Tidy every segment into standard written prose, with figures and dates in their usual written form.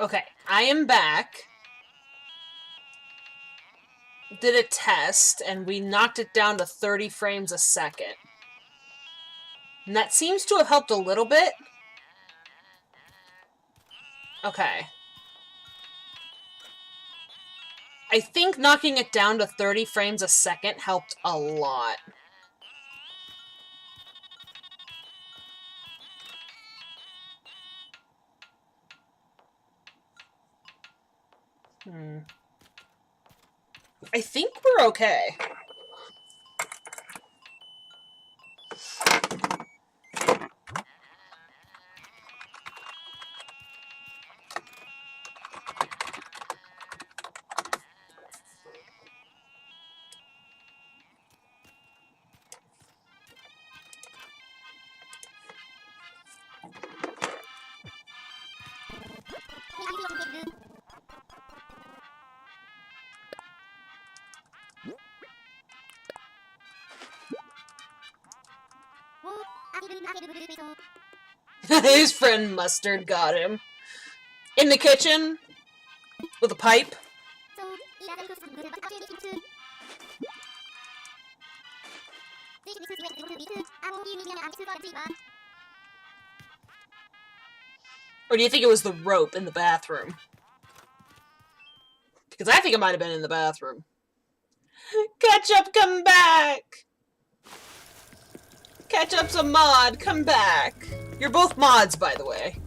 Okay, I am back. Did a test, and we knocked it down to 30 frames a second. And that seems to have helped a little bit. Okay. I think knocking it down to 30 frames a second helped a lot. I think we're okay. His friend Mustard got him. In the kitchen, with a pipe. Or do you think it was the rope in the bathroom? Because I think it might have been in the bathroom. Ketchup, come back! Ketchup's a mod, come back! You're both mods, by the way.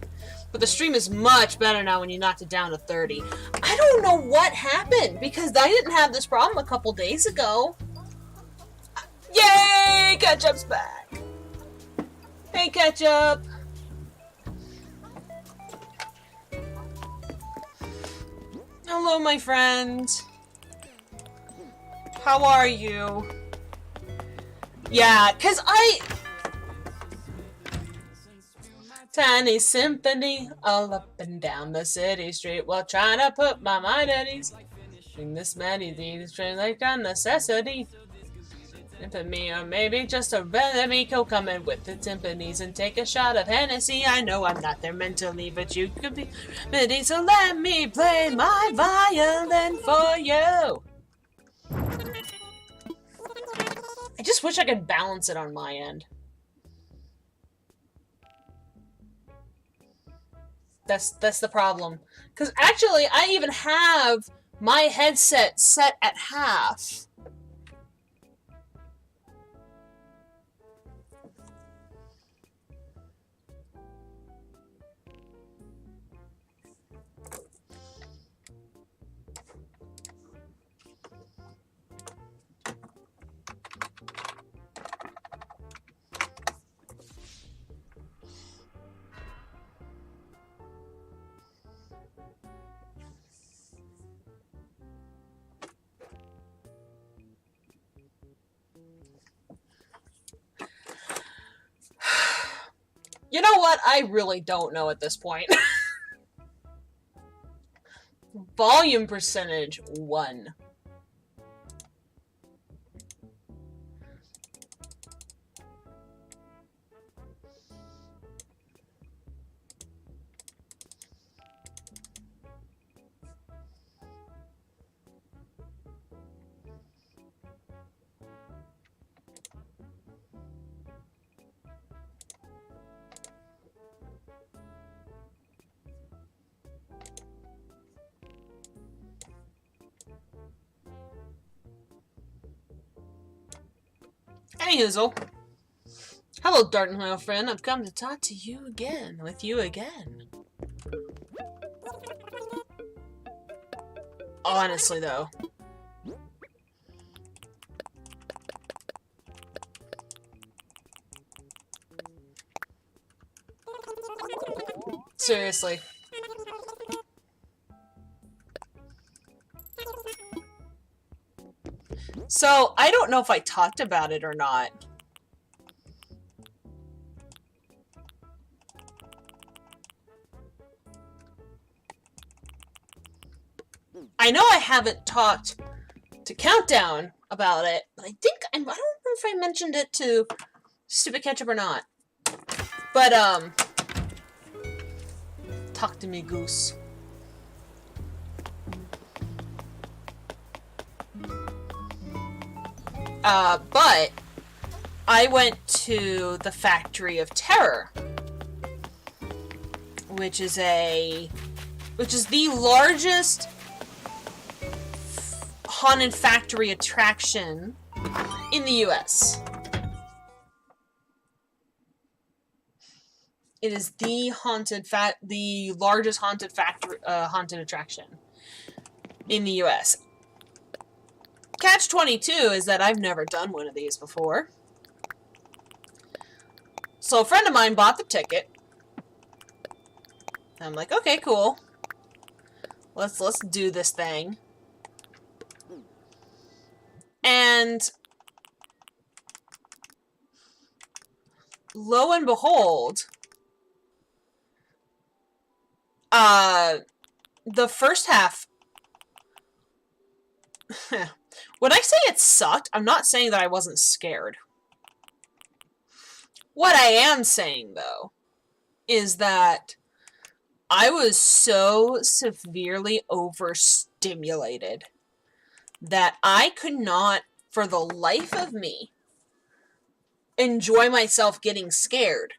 But the stream is much better now when you knocked it down to 30. I don't know what happened, because I didn't have this problem a couple days ago. Yay! Ketchup's back! Hey, Ketchup! Hello, my friend. How are you? Yeah, cause Tiny symphony all up and down the city street while trying to put my mind at ease. Sing this melody, train like a necessity. Infamy, or maybe just a remedy. Come in with the timpanis and take a shot of Hennessy. I know I'm not there mentally, but you could be ready, so let me play my violin for you. I just wish I could balance it on my end. That's the problem. Because actually, I even have my headset set at half. You know what? I really don't know at this point. Volume percentage 1. Hey, Hizzle. Hello, Dardenhoyle friend. I've come to talk to you again. With you again. Honestly, though. Seriously. So, I don't know if I talked about it or not. I know I haven't talked to Countdown about it, but I don't know if I mentioned it to Stupid Ketchup or not. But, talk to me, Goose. But I went to the Factory of Terror, which is the largest haunted factory attraction in the US. It is the largest haunted attraction in the US. Catch-22 is that I've never done one of these before. So a friend of mine bought the ticket. I'm like, okay, cool. Let's do this thing. And lo and behold, the first half, when I say it sucked, I'm not saying that I wasn't scared. What I am saying, though, is that I was so severely overstimulated that I could not, for the life of me, enjoy myself getting scared.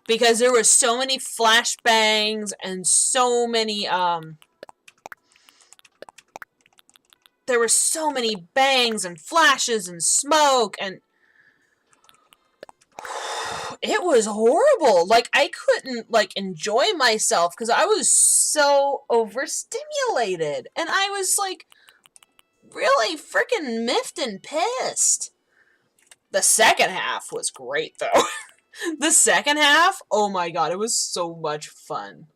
Because there were so many flashbangs and so many, there were so many bangs and flashes and smoke, and it was horrible. Like, I couldn't, like, enjoy myself because I was so overstimulated. And I was, like, really freaking miffed and pissed. The second half was great, though. The second half, oh my god, it was so much fun.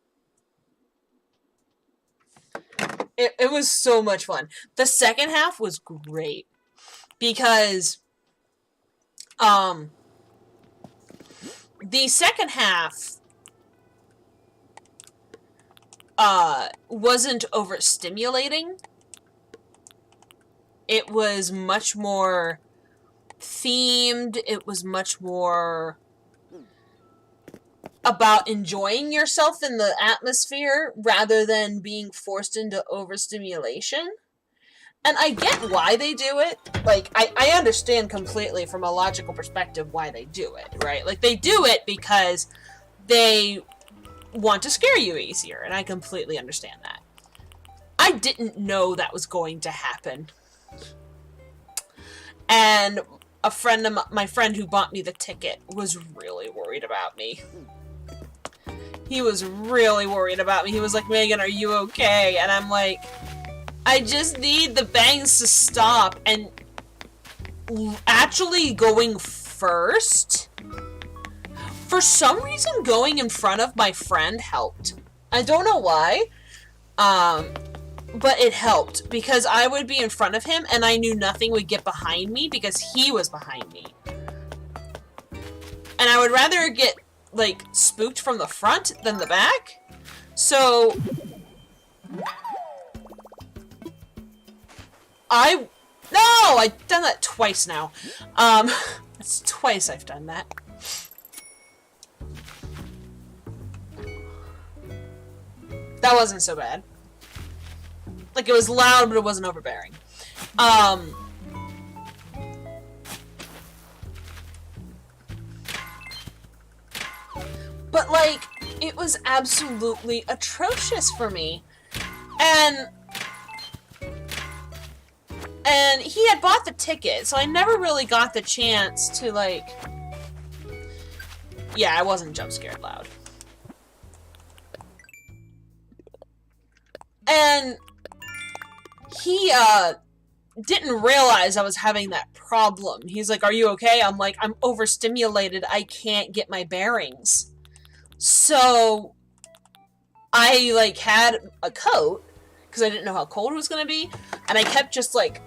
It was so much fun. The second half was great. Because, the second half, wasn't overstimulating. It was much more themed. It was much more about enjoying yourself in the atmosphere rather than being forced into overstimulation. And I get why they do it. Like, I understand completely from a logical perspective why they do it, right? Like, they do it because they want to scare you easier, and I completely understand that. I didn't know that was going to happen. And my friend who bought me the ticket was really worried about me. He was really worried about me. He was like, Megan, are you okay? And I'm like, I just need the bangs to stop. And actually going first, for some reason going in front of my friend helped. I don't know why, but it helped because I would be in front of him and I knew nothing would get behind me because he was behind me. And I would rather get, like, spooked from the front than the back. So I've done that twice now. It's twice I've done that. That wasn't so bad. Like, it was loud, but it wasn't overbearing. But, like, it was absolutely atrocious for me. And he had bought the ticket, so I never really got the chance to, like... Yeah, I wasn't jump scared loud. And he, didn't realize I was having that problem. He's like, are you okay? I'm like, I'm overstimulated. I can't get my bearings. So I, like, had a coat, because I didn't know how cold it was going to be, and I kept just, like,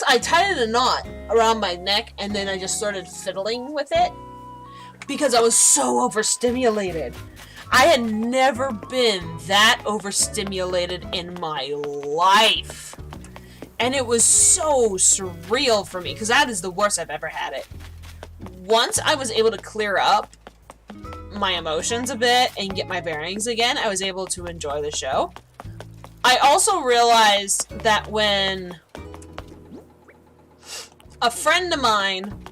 I tied a knot around my neck, and then I just started fiddling with it, because I was so overstimulated. I had never been that overstimulated in my life. And it was so surreal for me, because that is the worst I've ever had it. Once I was able to clear up my emotions a bit and get my bearings again, I was able to enjoy the show. I also realized that when a friend of mine,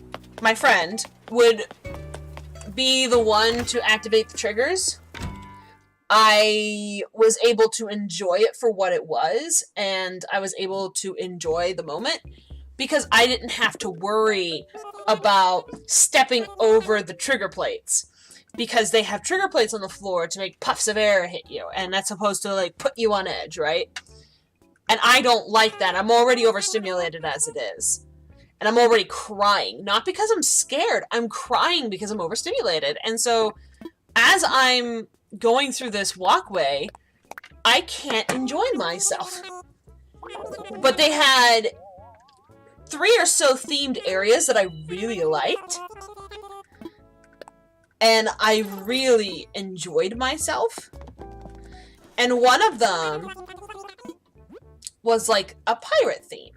my friend, would be the one to activate the triggers. I was able to enjoy it for what it was, and I was able to enjoy the moment because I didn't have to worry about stepping over the trigger plates, because they have trigger plates on the floor to make puffs of air hit you, and that's supposed to, like, put you on edge, right? And I don't like that. I'm already overstimulated as it is. And I'm already crying. Not because I'm scared. I'm crying because I'm overstimulated. And so, as I'm going through this walkway, I can't enjoy myself. But they had 3 or so themed areas that I really liked. And I really enjoyed myself. And one of them was like a pirate theme.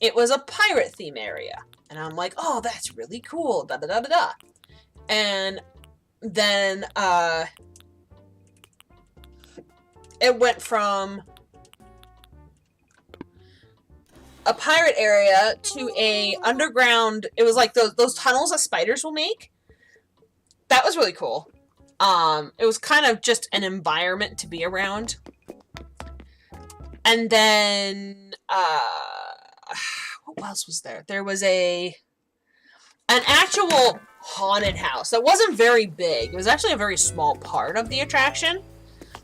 It was a pirate theme area. And I'm like, oh, that's really cool. Da da da da da. And then it went from a pirate area to a underground. It was like those tunnels that spiders will make. That was really cool. It was kind of just an environment to be around. And then, what else was there? There was an actual haunted house that wasn't very big. It was actually a very small part of the attraction.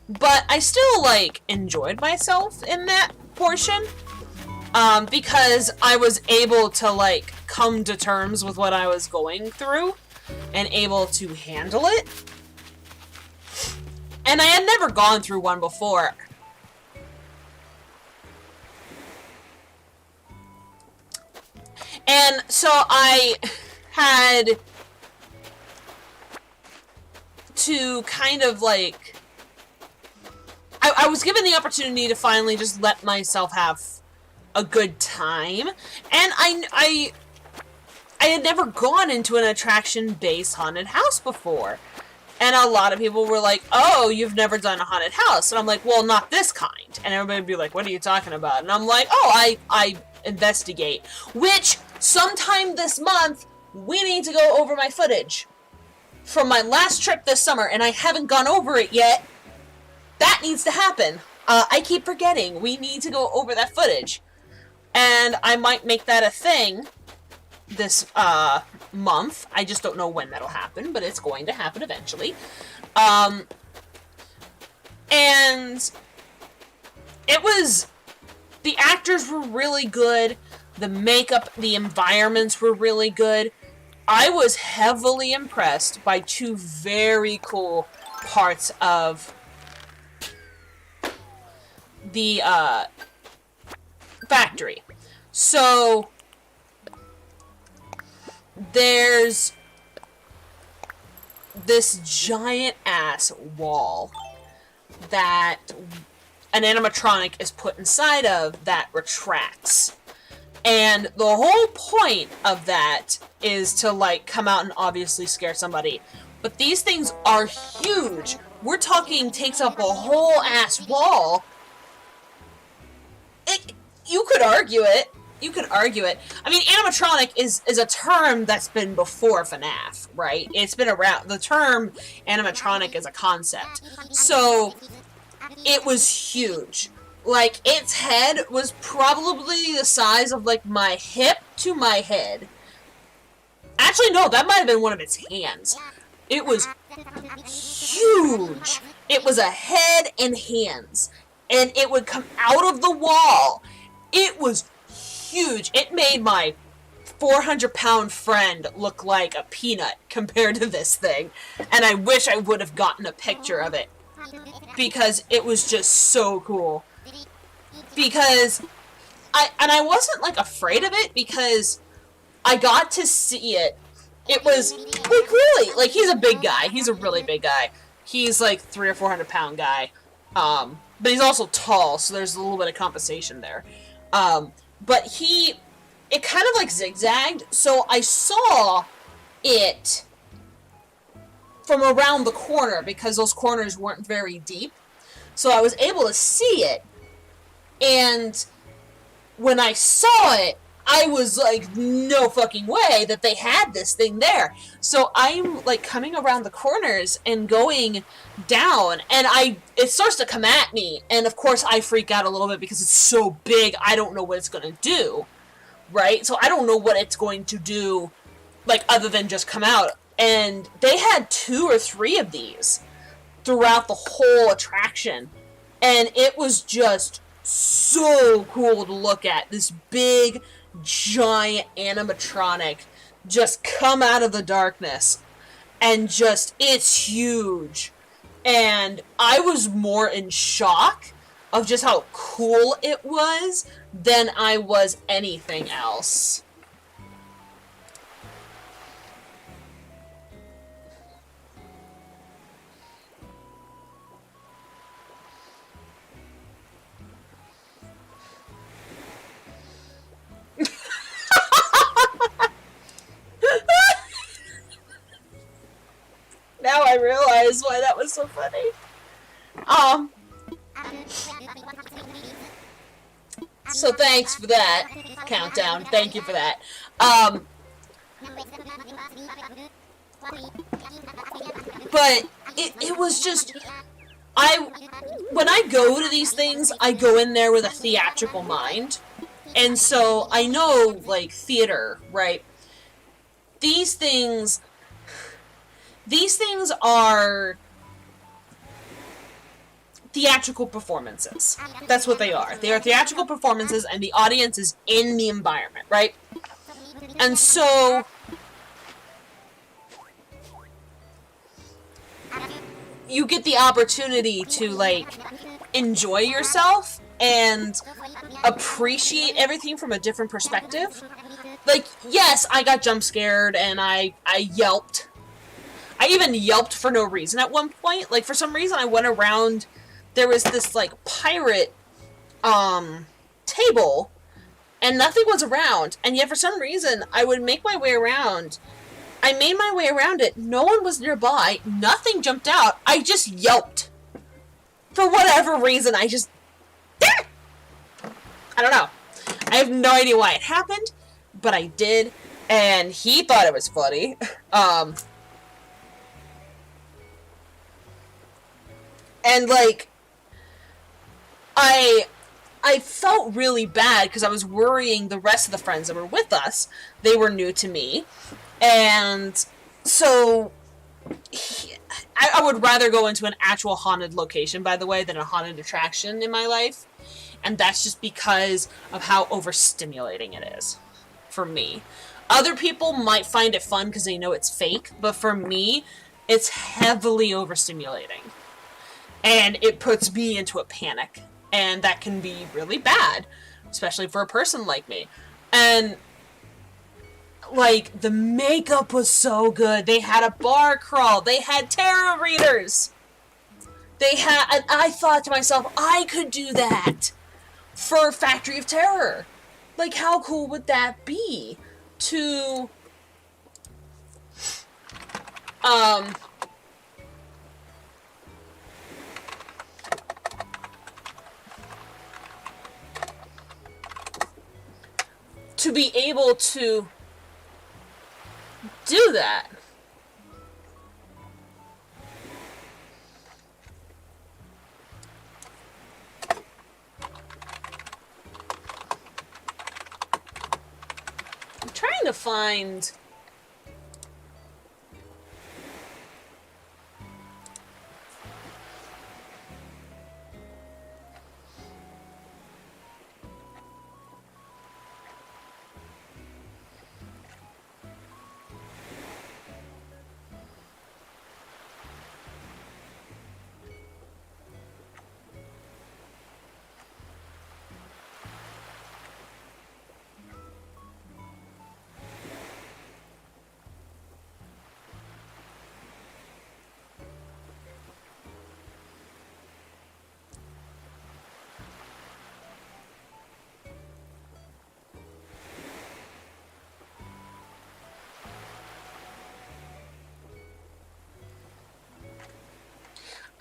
But I still, like, enjoyed myself in that portion. Because I was able to, like, come to terms with what I was going through and able to handle it. And I had never gone through one before. And so I had to kind of, like, I was given the opportunity to finally just let myself have a good time. And I had never gone into an attraction-based haunted house before. And a lot of people were like, oh, you've never done a haunted house. And I'm like, well, not this kind. And everybody would be like, what are you talking about? And I'm like, oh, I investigate. Which, sometime this month, we need to go over my footage from my last trip this summer, and I haven't gone over it yet. That needs to happen. I keep forgetting. We need to go over that footage. And I might make that a thing this month. I just don't know when that'll happen, but it's going to happen eventually. And it was... The actors were really good. The makeup, the environments were really good. I was heavily impressed by 2 very cool parts of the factory. So there's this giant ass wall that an animatronic is put inside of that retracts. And the whole point of that is to, like, come out and obviously scare somebody. But these things are huge. We're talking takes up a whole ass wall. You could argue it. You could argue it. I mean, animatronic is a term that's been before FNAF, right? It's been around. The term animatronic is a concept. So, it was huge. Like, its head was probably the size of, like, my hip to my head. Actually, no, that might have been one of its hands. It was huge. It was a head and hands. And it would come out of the wall. It was huge. It made my 400-pound friend look like a peanut compared to this thing. And I wish I would have gotten a picture of it. Because it was just so cool. Because I wasn't, like, afraid of it, because I got to see it. It was, like, really, like, he's a big guy. He's a really big guy. He's, like, 300 or 400-pound guy. But he's also tall, so there's a little bit of compensation there. But it kind of, like, zigzagged, so I saw it from around the corner, because those corners weren't very deep. So I was able to see it. And when I saw it, I was like, no fucking way that they had this thing there. So I'm like coming around the corners and going down, and it starts to come at me, and of course I freak out a little bit because it's so big. I don't know what it's gonna do, right? So I don't know what it's going to do, like, other than just come out. And they had 2 or 3 of these throughout the whole attraction, and it was just so cool to look at. This big giant animatronic just come out of the darkness, and just, it's huge. And I was more in shock of just how cool it was than I was anything else. Now I realize why that was so funny. So thanks for that, Countdown. Thank you for that. But it was just, when I go to these things, I go in there with a theatrical mind. And so I know, like, theater, right? These things are theatrical performances. That's what they are. They are theatrical performances, and the audience is in the environment, right? And so you get the opportunity to, like, enjoy yourself and appreciate everything from a different perspective. Like, yes, I got jump scared and I yelped. I even yelped for no reason at one point. Like, for some reason I went around, there was this, like, pirate table, and nothing was around, and yet for some reason I would make my way around. I made my way around it, no one was nearby, nothing jumped out, I just yelped. For whatever reason, I don't know. I have no idea why it happened, but I did, and he thought it was funny. And, like, I felt really bad because I was worrying the rest of the friends that were with us. They were new to me. And so I would rather go into an actual haunted location, by the way, than a haunted attraction in my life. And that's just because of how overstimulating it is for me. Other people might find it fun because they know it's fake, but for me, it's heavily overstimulating. And it puts me into a panic. And that can be really bad, especially for a person like me. And, like, the makeup was so good. They had a bar crawl. They had tarot readers. And I thought to myself, I could do that for Factory of Terror. Like, how cool would that be? To be able to do that. I'm trying to find...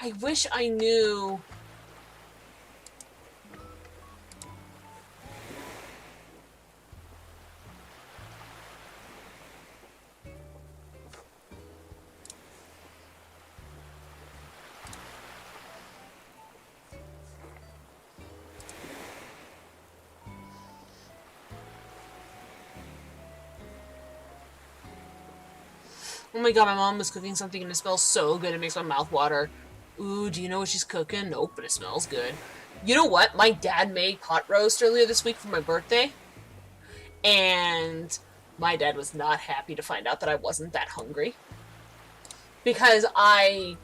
I wish I knew... Oh my god, my mom was cooking something and it smells so good, it makes my mouth water. Ooh, do you know what she's cooking? Nope, but it smells good. You know what? My dad made pot roast earlier this week for my birthday. And my dad was not happy to find out that I wasn't that hungry. Because I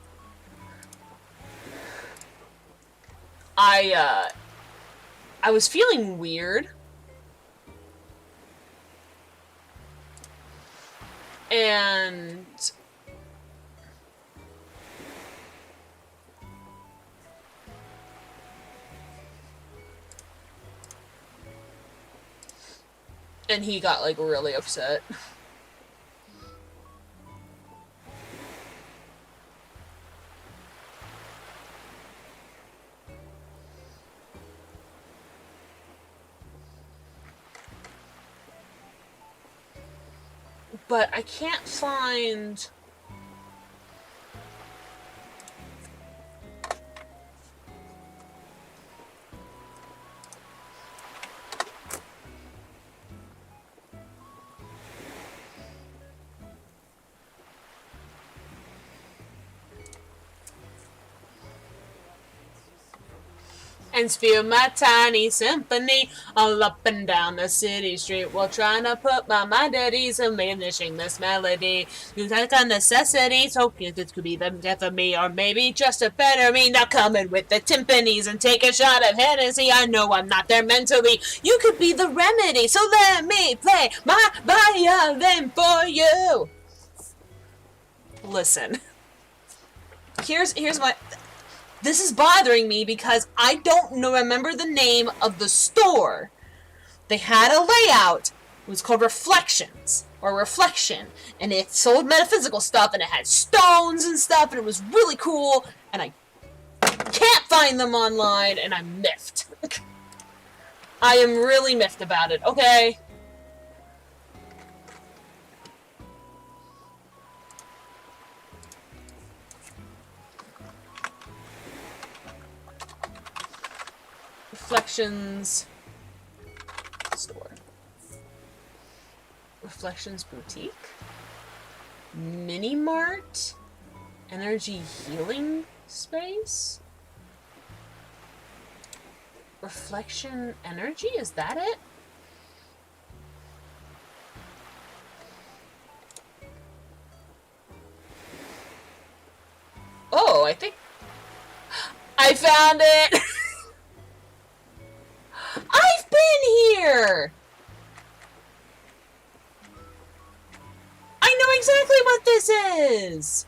was feeling weird. And he got like really upset. But I can't find... and feel my tiny symphony all up and down the city street while trying to put my mind at ease and finishing this melody. You like a necessity, so it could be the death of me or maybe just a better me. Now come in with the timpanis and take a shot of Hennessy. I know I'm not there mentally. You could be the remedy, so let me play my violin for you. Listen. Here's my... This is bothering me because I don't remember the name of the store. They had a layout. It was called Reflections, or Reflection, and it sold metaphysical stuff, and it had stones and stuff, and it was really cool, and I can't find them online, and I'm miffed. I am really miffed about it, okay? Reflections store. Reflections Boutique. Mini Mart. Energy Healing Space. Reflection Energy? Is that it? Oh, I think I found it! I've been here! I know exactly what this is!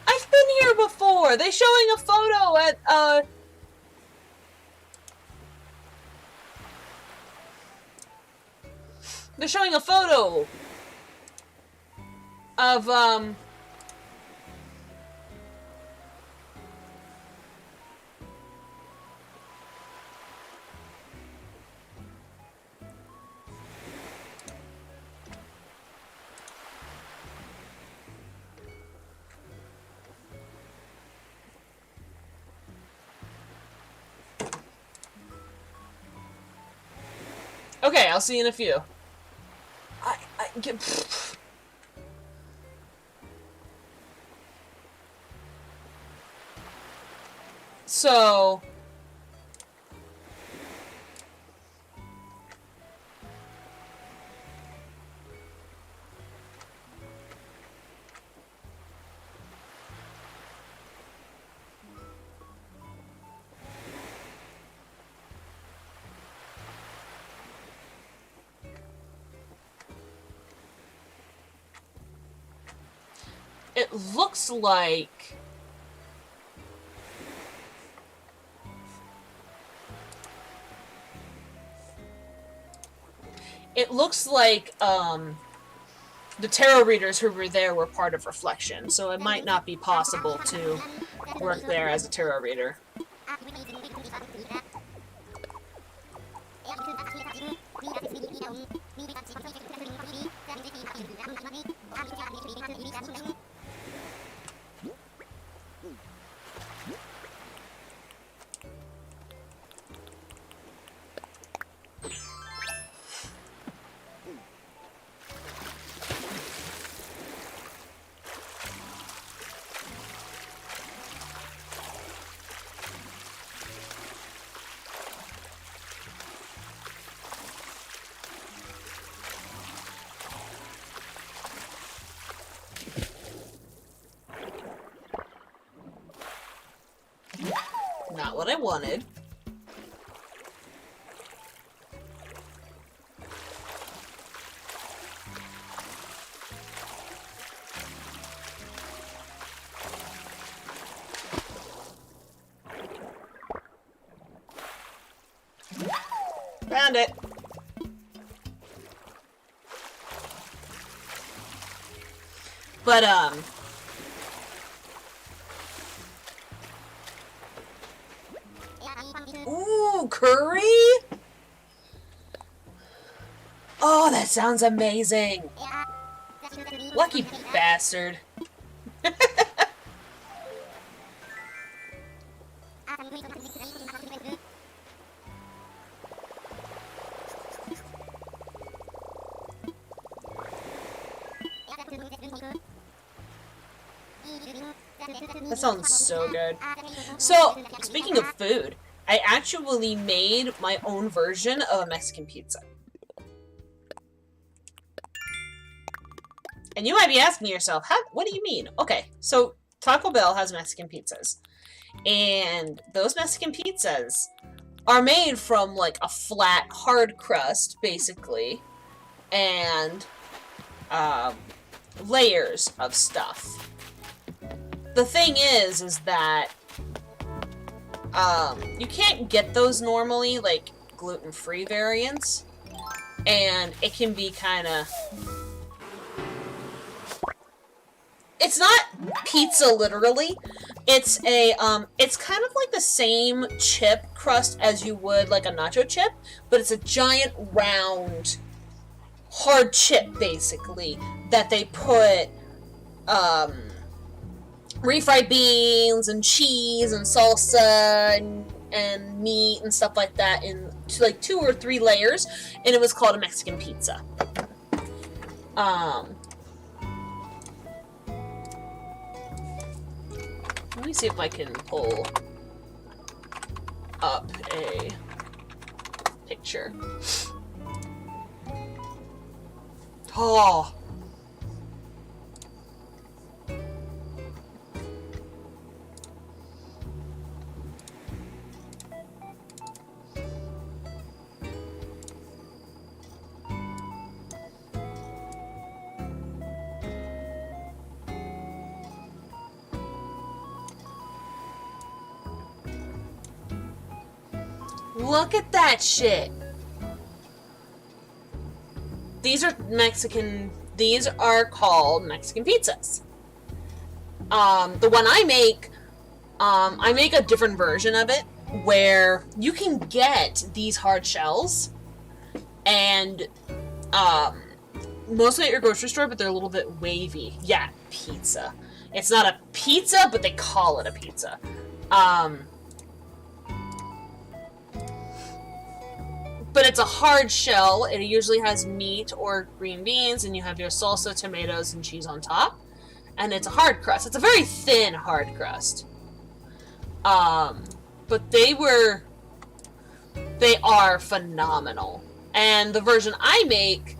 I've been here before! They're showing a photo at, They're showing a photo of, Okay, I'll see you in a few. So... It looks like... It looks like, the tarot readers who were there were part of Reflection, so it might not be possible to work there as a tarot reader. I wanted. Found it. But, ooh, curry? Oh, that sounds amazing. Lucky bastard. That sounds so good. So, speaking of food, I actually made my own version of a Mexican pizza. And you might be asking yourself, what do you mean? Okay, so Taco Bell has Mexican pizzas. And those Mexican pizzas are made from, like, a flat, hard crust, basically. And, layers of stuff. The thing is that, you can't get those normally, like, gluten-free variants. And it can be kinda... It's not pizza, literally. It's a, it's kind of like the same chip crust as you would, like, a nacho chip, but it's a giant, round, hard chip, basically, that they put, refried beans and cheese and salsa and meat and stuff like that in, like, 2 or 3 layers, and it was called a Mexican pizza. Let me see if I can pull up a picture. Oh! Look at that shit! These are called Mexican pizzas. The one I make a different version of it, where you can get these hard shells, and, mostly at your grocery store, but they're a little bit wavy. Yeah, pizza. It's not a pizza, but they call it a pizza. But it's a hard shell. It usually has meat or green beans, and you have your salsa, tomatoes, and cheese on top. And it's a hard crust. It's a very thin hard crust. But they are phenomenal. And the version I make,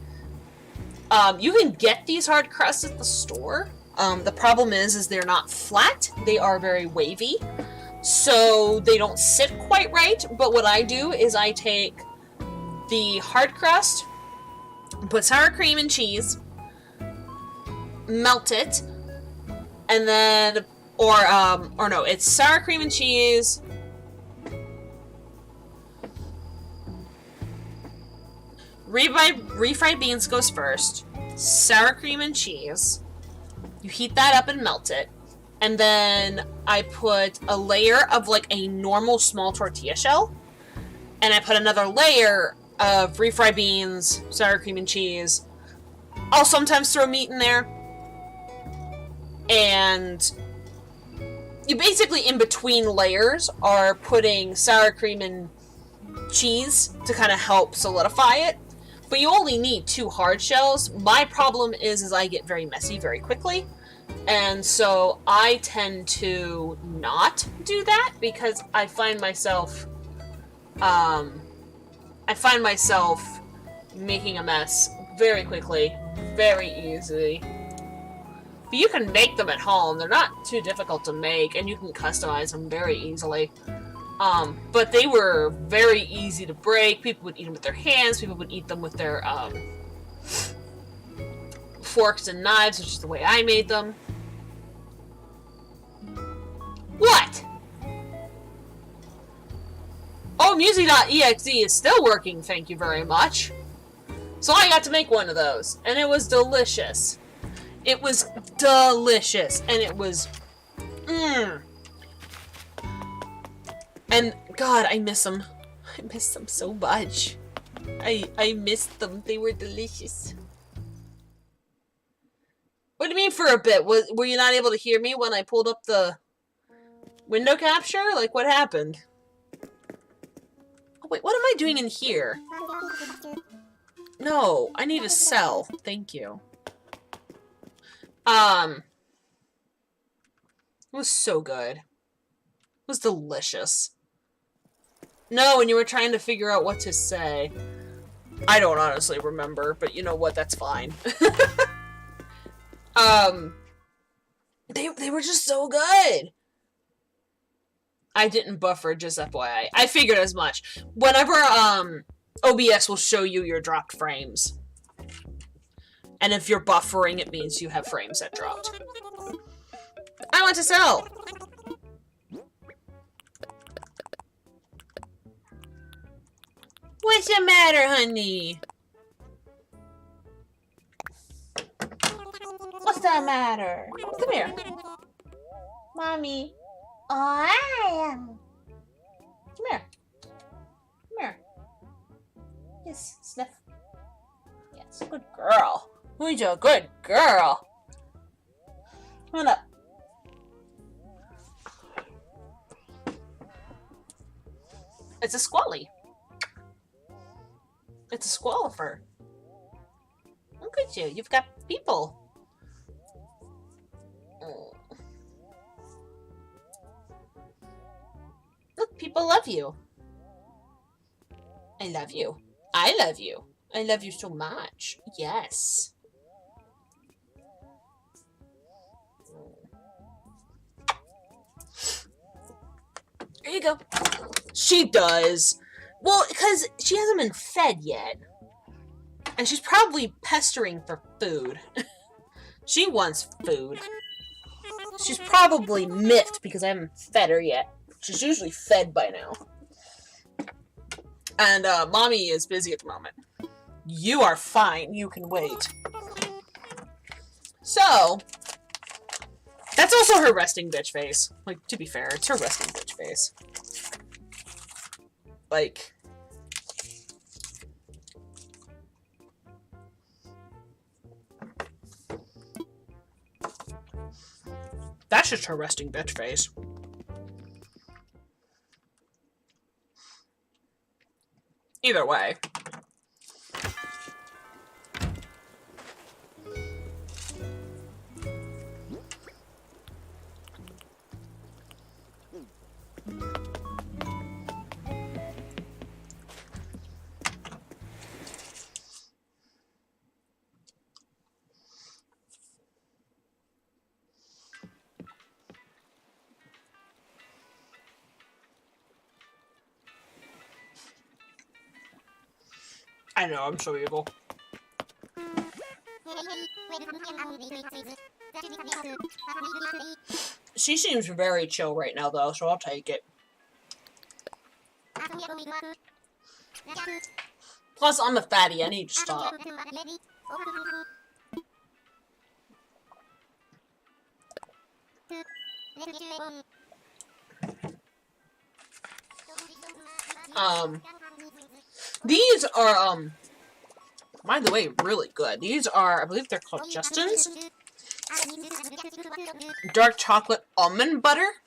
you can get these hard crusts at the store. The problem is they're not flat. They are very wavy. So they don't sit quite right. But what I do is I take the hard crust, put sour cream and cheese, melt it, and then, or no, it's sour cream and cheese, refried beans goes first, sour cream and cheese, you heat that up and melt it, and then I put a layer of, like, a normal small tortilla shell, and I put another layer of refried beans, sour cream and cheese. I'll sometimes throw meat in there. And you basically, in between layers, are putting sour cream and cheese to kind of help solidify it. But you only need 2 hard shells. My problem is I get very messy very quickly. And so I tend to not do that because I find myself making a mess very quickly, very easily. But you can make them at home. They're not too difficult to make, and you can customize them very easily. But they were very easy to break. People would eat them with their hands. People would eat them with their forks and knives, which is the way I made them. What? Oh, Music.exe is still working, thank you very much. So I got to make one of those, and it was delicious. It was delicious, and it was... And, God, I miss them. I miss them so much. I missed them. They were delicious. What do you mean for a bit? Were you not able to hear me when I pulled up the window capture? Like, what happened? Oh, wait, what am I doing in here? No, I need a cell. Thank you. It was so good. It was delicious. No, when you were trying to figure out what to say. I don't honestly remember, but you know what? That's fine. They were just so good. I didn't buffer, just FYI. I figured as much. Whenever, OBS will show you your dropped frames. And if you're buffering, it means you have frames that dropped. I want to sell! What's the matter, honey? What's the matter? Come here. Mommy. Oh, I am. Come here. Come here. Yes, sniff. Yes, good girl. Who's a good girl? Come on up. It's a squally. It's a squallifer. Look at you. You've got people. Look, people love you. I love you. I love you. I love you so much. Yes. There you go. She does. Well, because she hasn't been fed yet. And she's probably pestering for food. She wants food. She's probably miffed because I haven't fed her yet. She's usually fed by now. And, Mommy is busy at the moment. You are fine. You can wait. So, that's also her resting bitch face. Like, to be fair, it's her resting bitch face. Like... That's just her resting bitch face. Either way. I know, I'm so evil. She seems very chill right now, though, so I'll take it. Plus, I'm a fatty. I need to stop. These are, by the way, really good. These are, I believe they're called Justin's dark chocolate almond butter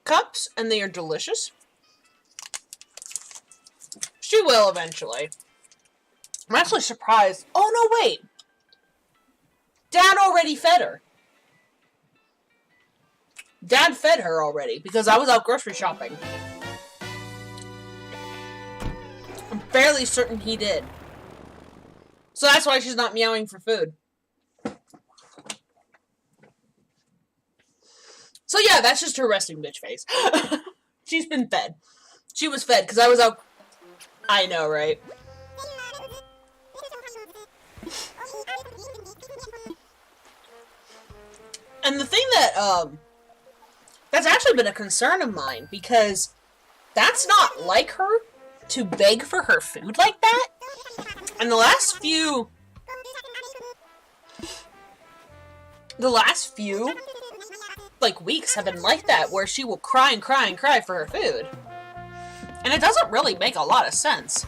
cups, and they are delicious. She will eventually. I'm actually surprised. Oh, no, wait. Dad already fed her. Dad fed her already, because I was out grocery shopping. I'm fairly certain he did. So that's why she's not meowing for food. So yeah, that's just her resting bitch face. She's been fed. She was fed because I was out. I know, right? And the thing that, that's actually been a concern of mine, because that's not like her to beg for her food like that. And the last few, like, weeks have been like that, where she will cry and cry and cry for her food. And it doesn't really make a lot of sense.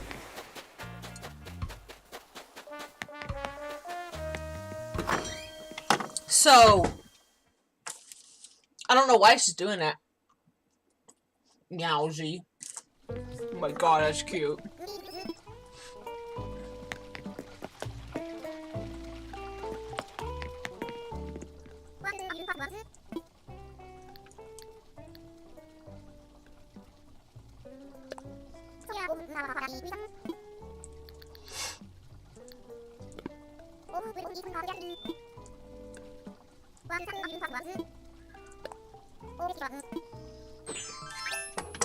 So, I don't know why she's doing that. Meowsy. Oh my god, that's cute.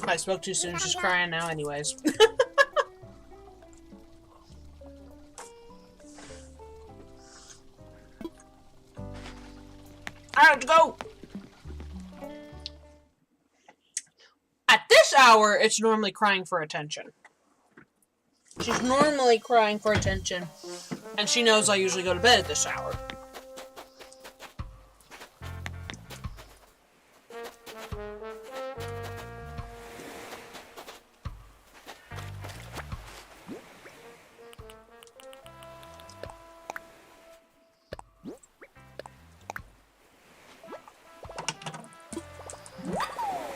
I spoke too soon, she's crying now anyways. I have to go! At this hour, it's normally crying for attention. She's normally crying for attention, and she knows I usually go to bed at this hour.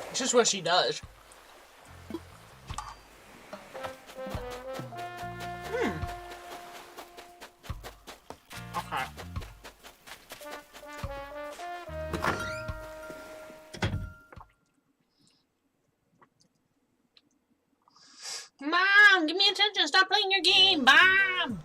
It's just what she does. Okay. Mom, give me attention. Stop playing your game, Mom.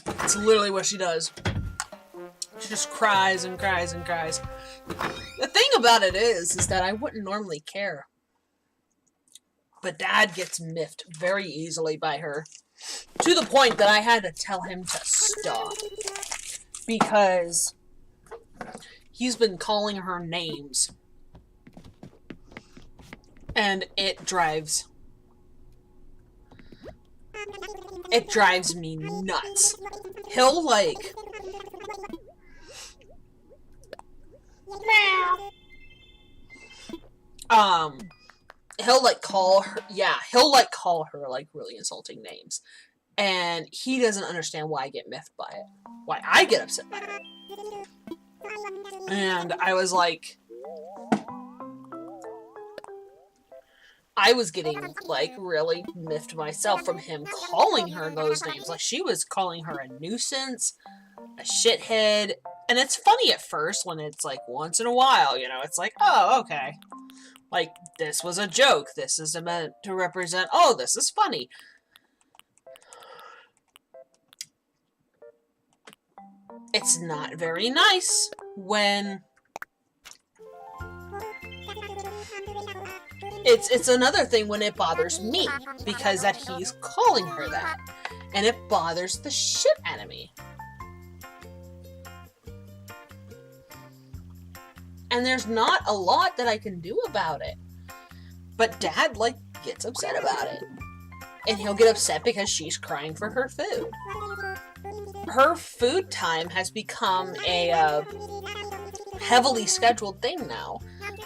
That's literally what she does. She just cries and cries and cries. The thing about it is that I wouldn't normally care. But Dad gets miffed very easily by her. To the point that I had to tell him to stop. Because he's been calling her names. And it drives me nuts. He'll like he'll like call her, call her like really insulting names. And he doesn't understand why I get miffed by it. Why I get upset by it. And I was like, I was getting, like, really miffed myself from him calling her those names. Like, she was calling her a nuisance, a shithead. And it's funny at first when it's, like, once in a while, you know. It's like, oh, okay. Like, this was a joke. This is meant to represent, oh, this is funny. It's not very nice when It's another thing when it bothers me, because that he's calling her that. And it bothers the shit out of me. And there's not a lot that I can do about it. But Dad, like, gets upset about it. And he'll get upset because she's crying for her food. Her food time has become a heavily scheduled thing now.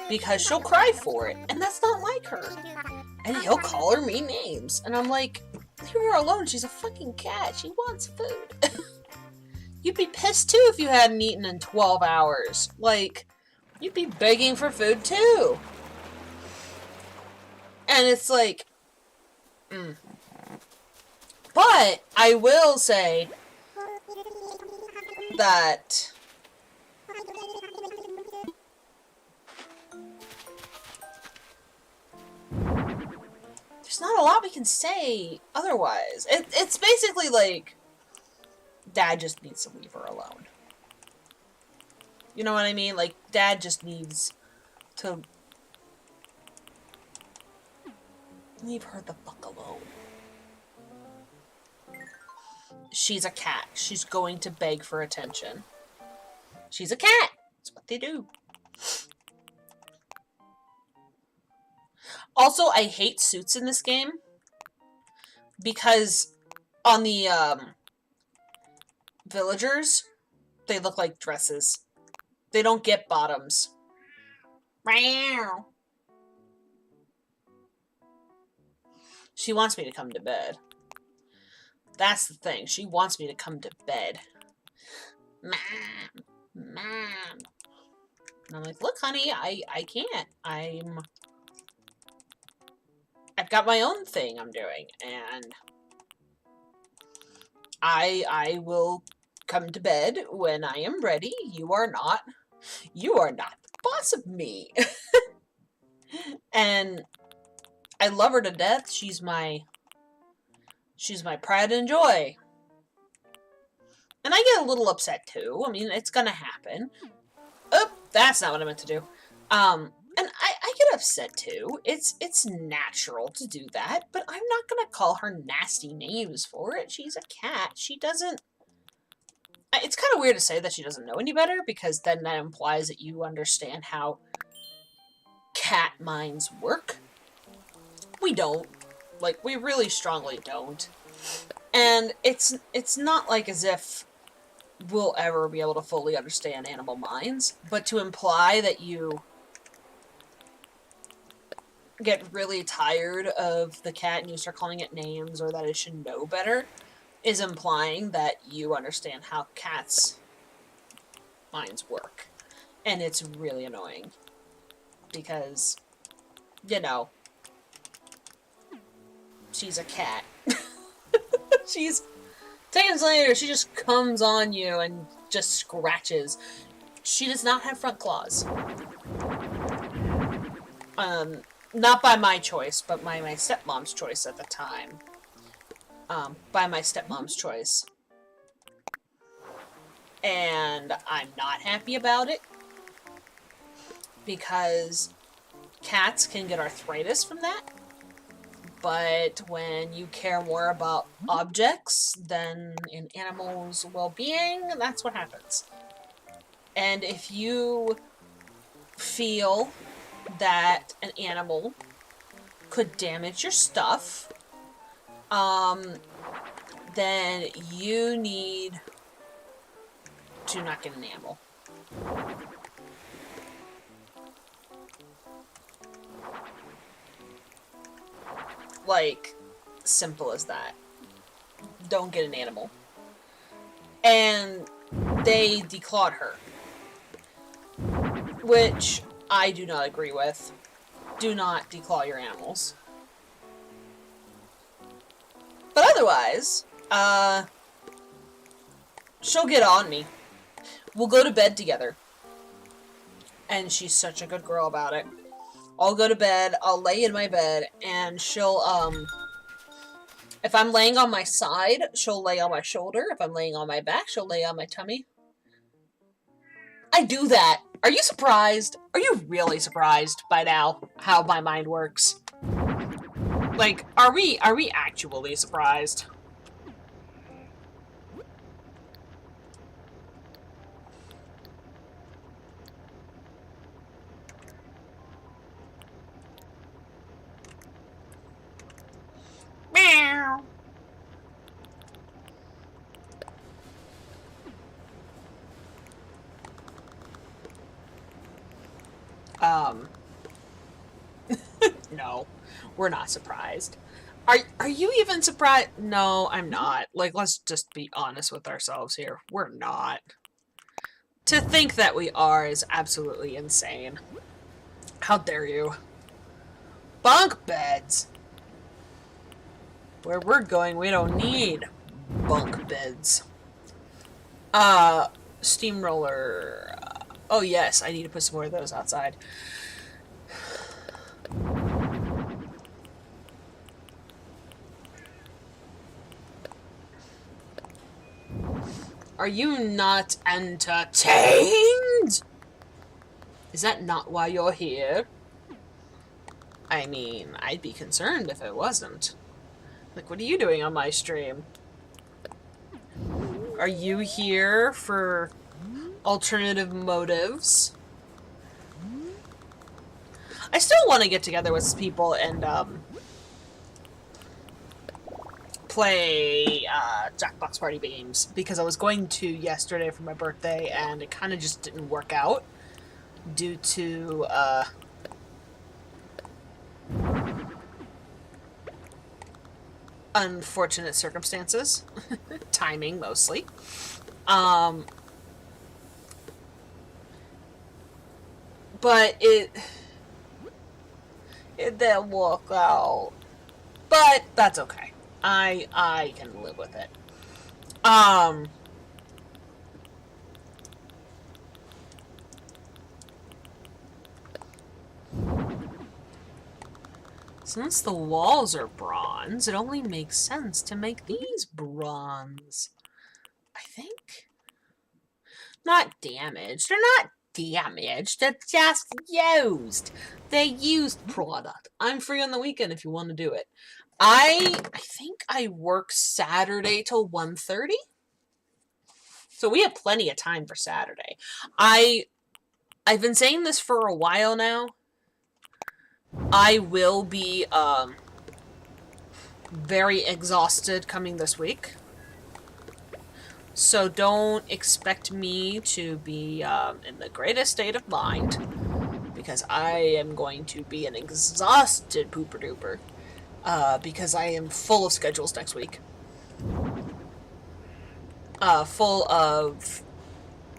Because she'll cry for it, and that's not like her. And he'll call her mean names. And I'm like, leave her alone, she's a fucking cat. She wants food. You'd be pissed too if you hadn't eaten in 12 hours. Like, you'd be begging for food too. And it's like, But I will say that there's not a lot we can say otherwise. It's basically like, Dad just needs to leave her alone. You know what I mean? Like, Dad just needs to leave her the fuck alone. She's a cat. She's going to beg for attention. She's a cat. That's what they do. Also, I hate suits in this game because on the villagers, they look like dresses. They don't get bottoms. Meow. She wants me to come to bed. That's the thing. She wants me to come to bed. Mom. Mom. And I'm like, look, honey, I can't. I've got my own thing I'm doing, and I will come to bed when I am ready. You are not the boss of me. And I love her to death. She's my pride and joy. And I get a little upset too. I mean, it's gonna happen. Oh, that's not what I meant to do. And I get upset too. It's natural to do that, but I'm not gonna call her nasty names for it. She's a cat. She doesn't... It's kind of weird to say that she doesn't know any better, because then that implies that you understand how cat minds work. We don't. Like, we really strongly don't. And it's not like as if we'll ever be able to fully understand animal minds, but to imply that you get really tired of the cat and you start calling it names, or that it should know better, is implying that you understand how cats' minds work. And it's really annoying. Because, you know, she's a cat. She's... Seconds later, she just comes on you and just scratches. She does not have front claws. Not by my choice, but by my stepmom's choice at the time. By my stepmom's choice. And I'm not happy about it. Because cats can get arthritis from that. But when you care more about objects than an animal's well-being, that's what happens. And if you feel that an animal could damage your stuff, then you need to not get an animal. Like, simple as that. Don't get an animal. And they declawed her. Which I do not agree with. Do not declaw your animals. But otherwise, she'll get on me. We'll go to bed together. And she's such a good girl about it. I'll go to bed, I'll lay in my bed, and she'll, if I'm laying on my side, she'll lay on my shoulder. If I'm laying on my back, she'll lay on my tummy. I do that. Are you surprised? Are you really surprised by now how my mind works? Like, are we actually surprised? Meow. No, we're not surprised. Are you even surprised? No, I'm not. Like, let's just be honest with ourselves here. We're not. To think that we are is absolutely insane. How dare you? Bunk beds! Where we're going, we don't need bunk beds. Steamroller. Oh yes, I need to put some more of those outside. Are you not entertained? Is that not why you're here? I mean, I'd be concerned if it wasn't. Like, what are you doing on my stream? Are you here for alternative motives? I still want to get together with people and, play, Jackbox Party games, because I was going to yesterday for my birthday, and it kind of just didn't work out due to, unfortunate circumstances. Timing, mostly. But it didn't work out. But that's okay. I can live with it. Since the walls are bronze, it only makes sense to make these bronze. I think. Not damaged. They're not damaged. They're just used. They're used product. I'm free on the weekend if you want to do it. I think I work Saturday till 1:30. So we have plenty of time for Saturday. I've been saying this for a while now. I will be very exhausted coming this week. So don't expect me to be in the greatest state of mind, because I am going to be an exhausted pooper duper, because I am full of schedules next week. Full of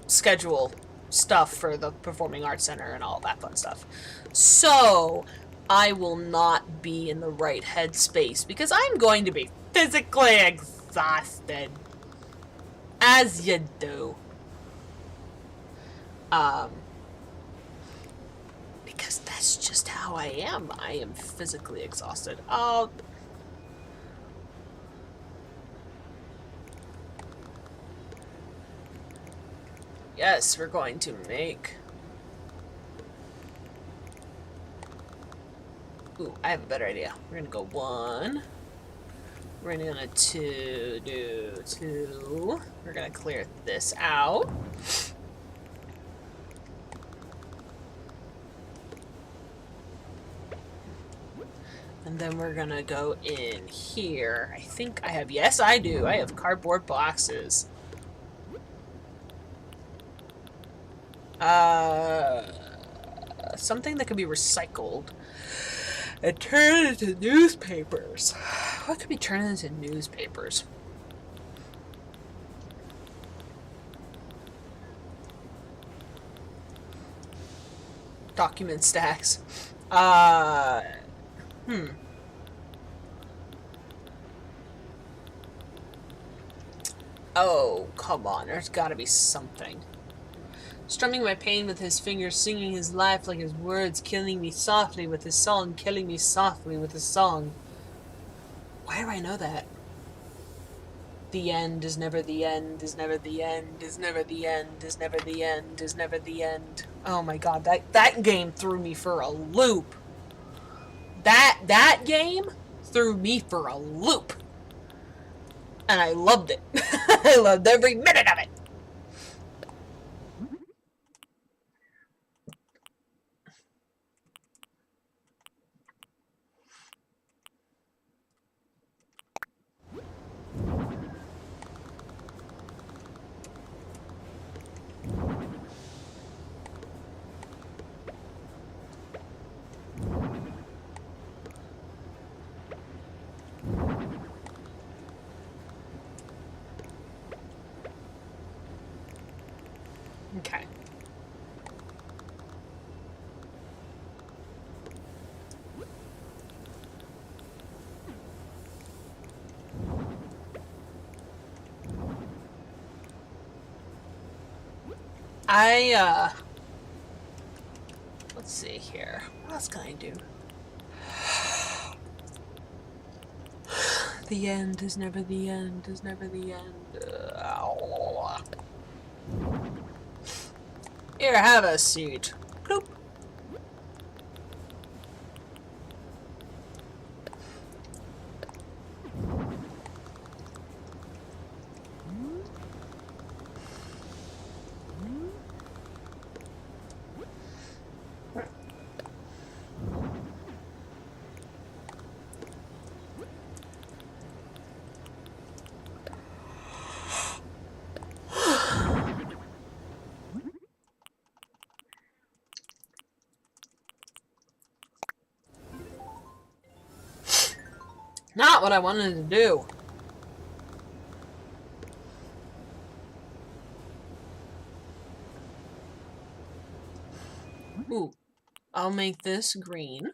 schedule stuff for the Performing Arts Center and all that fun stuff. So I will not be in the right headspace, because I'm going to be physically exhausted. As you do. Because that's just how I am. I am physically exhausted. Oh. Yes, we're going to make... Ooh, I have a better idea. We're gonna go 1. We're gonna do 2. We're gonna clear this out. And then we're gonna go in here. I think I have, yes I do, I have cardboard boxes. Something that can be recycled and turned into newspapers. What could be turned into newspapers? Document stacks. Oh, come on. There's gotta be something. Strumming my pain with his fingers, singing his life like his words, killing me softly with his song, killing me softly with his song. Why do I know that? The end is never the end, is never the end, is never the end, is never the end, is never the end. Oh my god, that game threw me for a loop. That game threw me for a loop. And I loved it. I loved every minute of it. Let's see here. What else can I do? The end is never the end, is never the end. Here, have a seat. Bloop. Not what I wanted to do. Ooh. I'll make this green.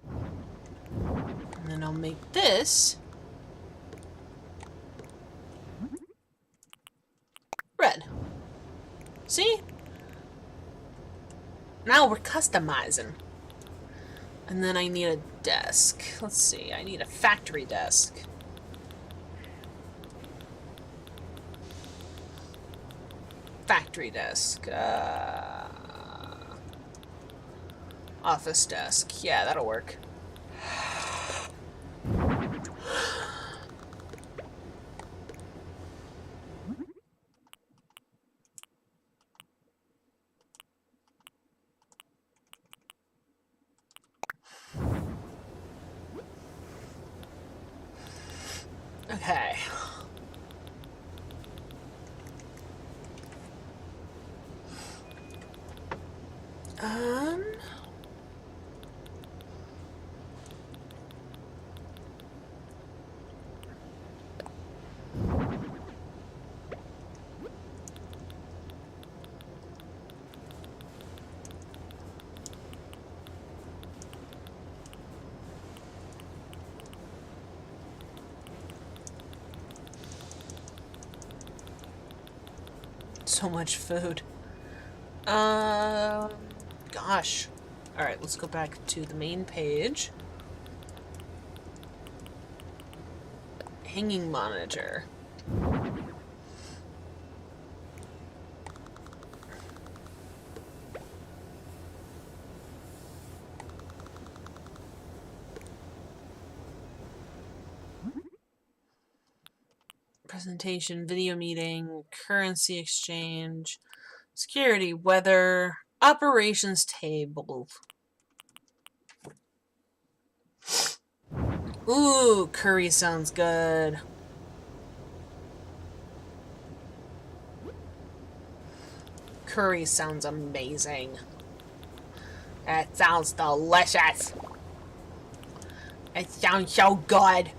And then I'll make this red. See? Now we're customizing. And then I need a desk. Let's see, I need a factory desk. Factory desk. Office desk. Yeah, that'll work. Okay. So much food. Gosh. Alright, let's go back to the main page. Hanging monitor. Presentation, video meeting, currency exchange, security, weather, operations table. Ooh, curry sounds good. Curry sounds amazing. That sounds delicious. It sounds so good.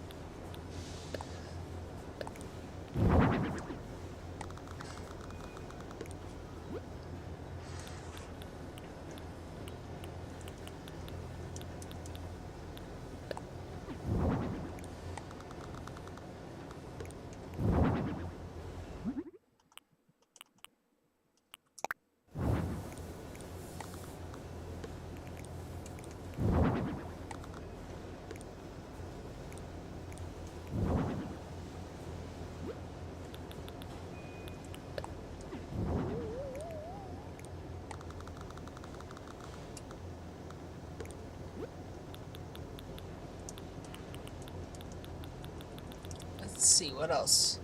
Let's see, what else?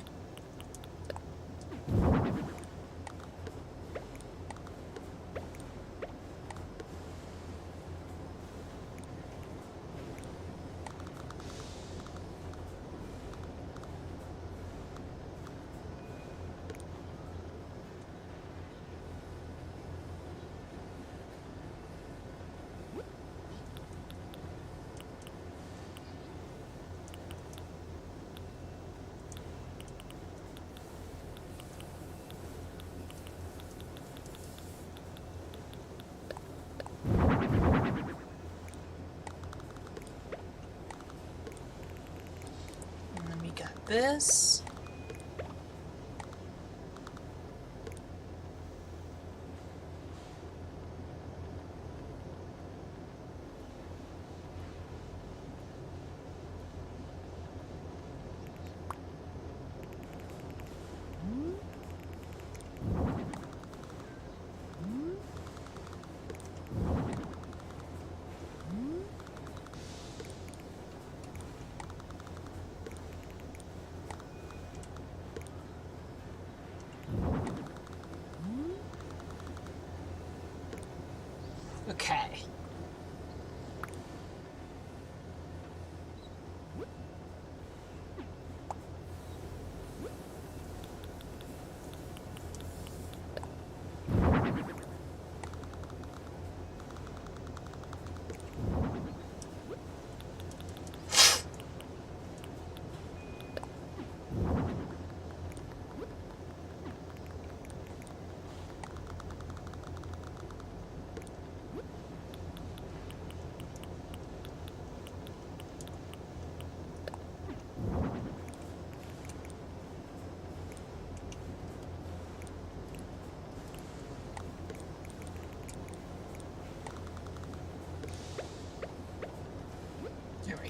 And then we got this.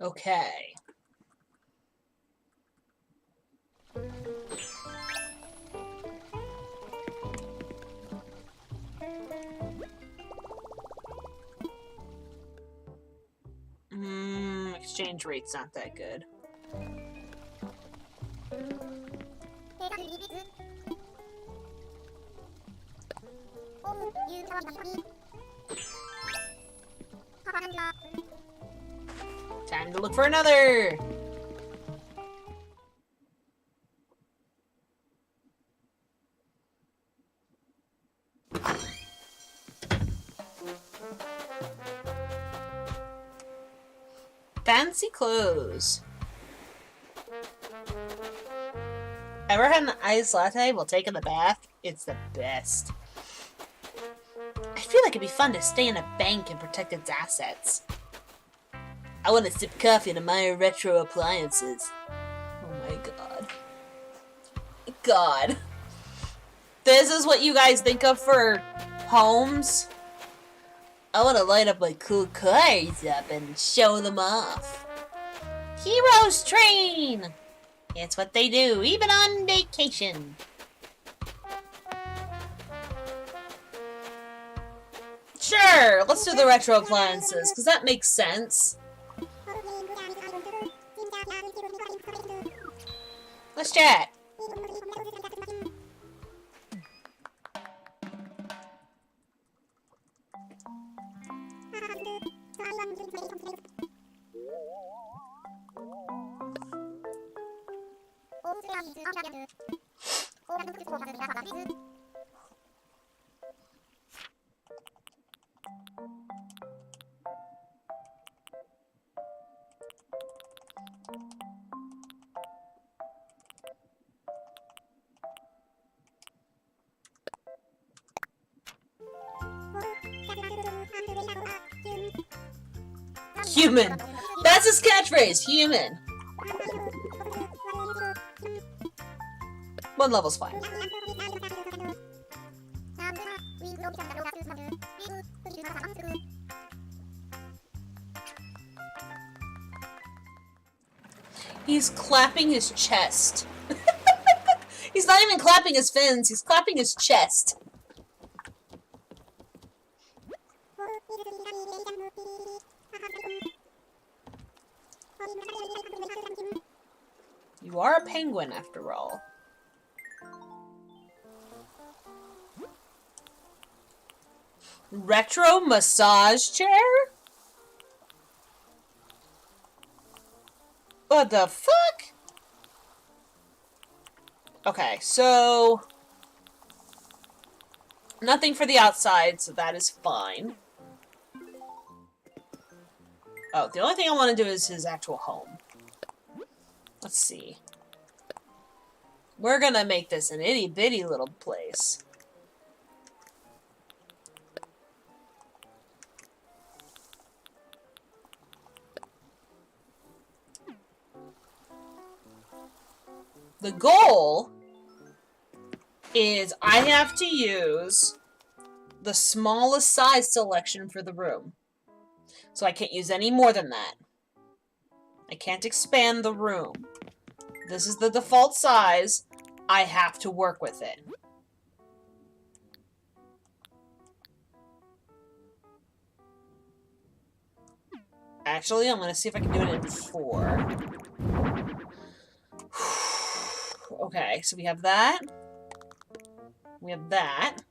Okay. Exchange rate's not that good. Time to look for another! Fancy clothes. Ever had an iced latte while taking a bath? It's the best. I feel like it'd be fun to stay in a bank and protect its assets. I want to sip coffee and admire retro appliances. Oh my god. God. This is what you guys think of for homes? I want to light up my cool cars up and show them off. Heroes train! It's what they do, even on vacation. Sure, let's do the retro appliances, because that makes sense. Let's chat. Human. That's his catchphrase. Human. One level's fine. He's clapping his chest. He's not even clapping his fins, he's clapping his chest. You are a penguin, after all. Retro massage chair? What the fuck? Okay, so... nothing for the outside, so that is fine. Oh, the only thing I want to do is his actual home. Let's see. We're gonna make this an itty-bitty little place. The goal is I have to use the smallest size selection for the room. So I can't use any more than that. I can't expand the room. This is the default size. I have to work with it. Actually, I'm going to see if I can do it in 4. Okay, so we have that. We have that.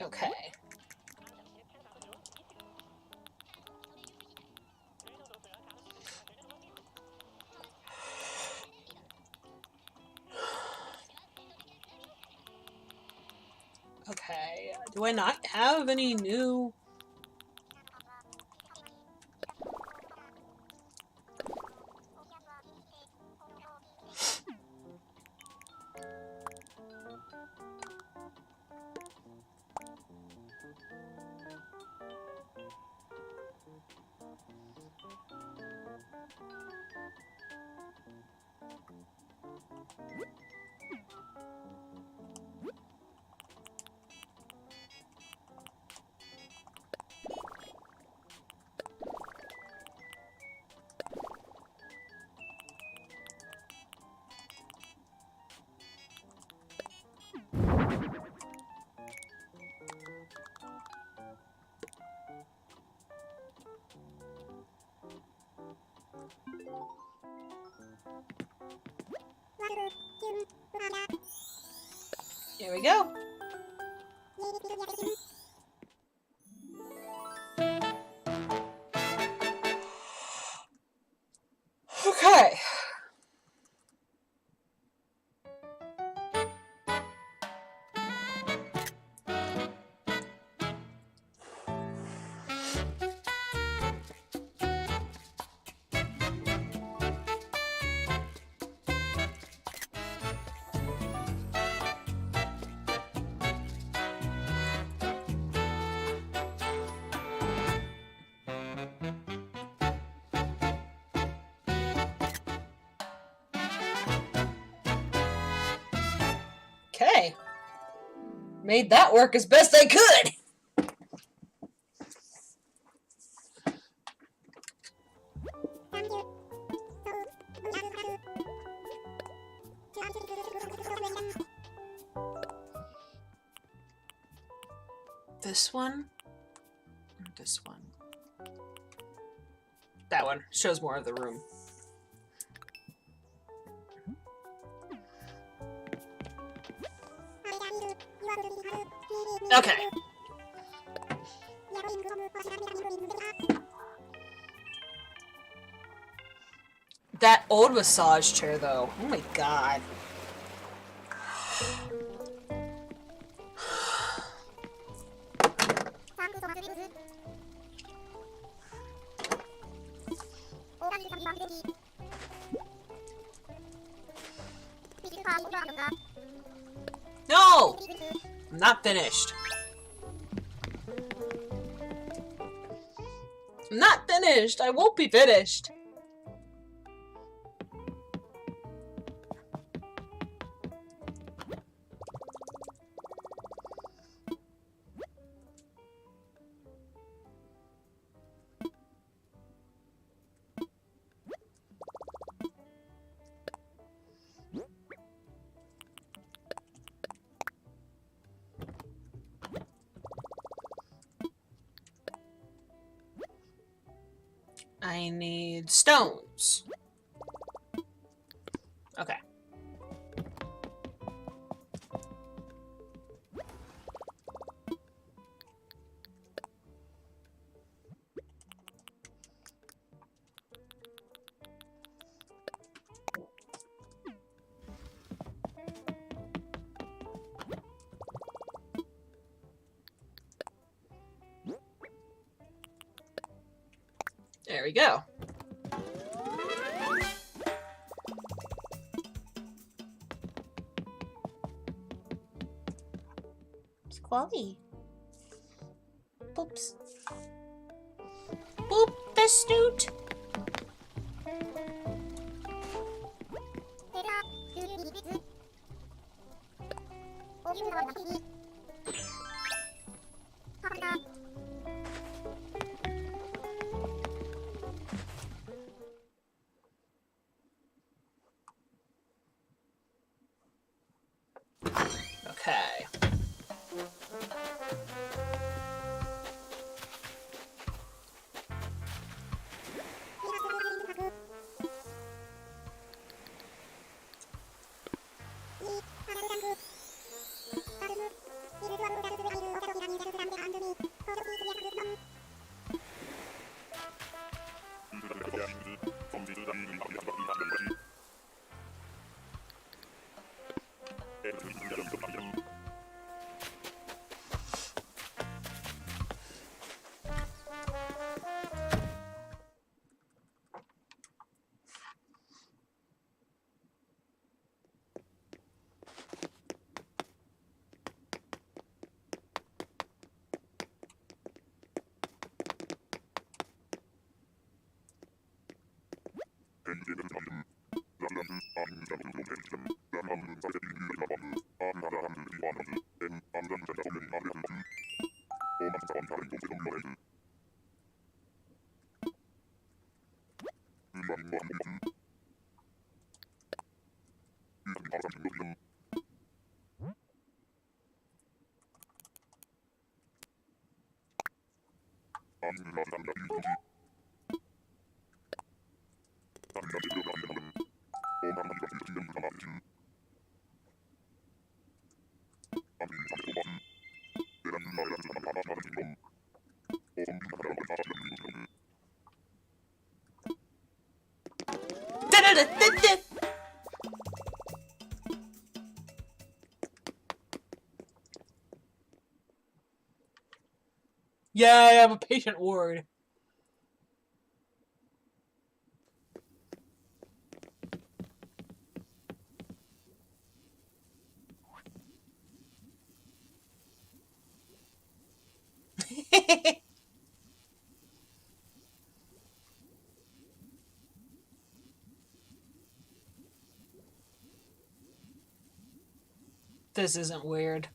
Okay. Okay, do I not have any new... Here we go. Okay. Okay. Made that work as best I could. This one? Or this one? That one shows more of the room. Okay. That old massage chair, though. Oh my god. No! I'm not finished. I'm not finished. I won't be finished. I need stones. Okay. There we go. Squally. Boops. Boop the snoot. Okay. Yeah, I have a patient ward. This isn't weird.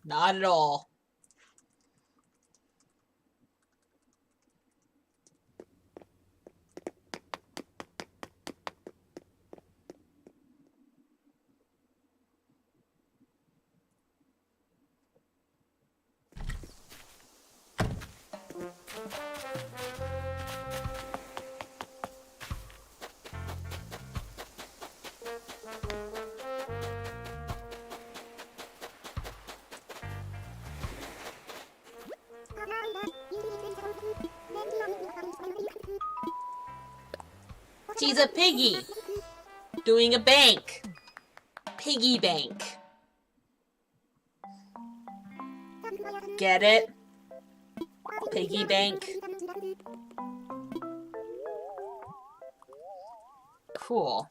Not at all. She's a piggy. Doing a bank. Piggy bank. Get it? Piggy bank. Cool.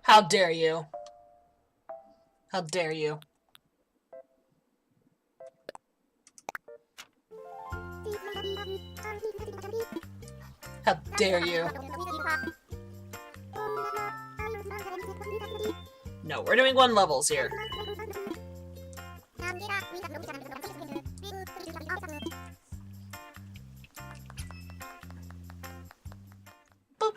How dare you? How dare you? How dare you? No, we're doing 1 levels here. Boop.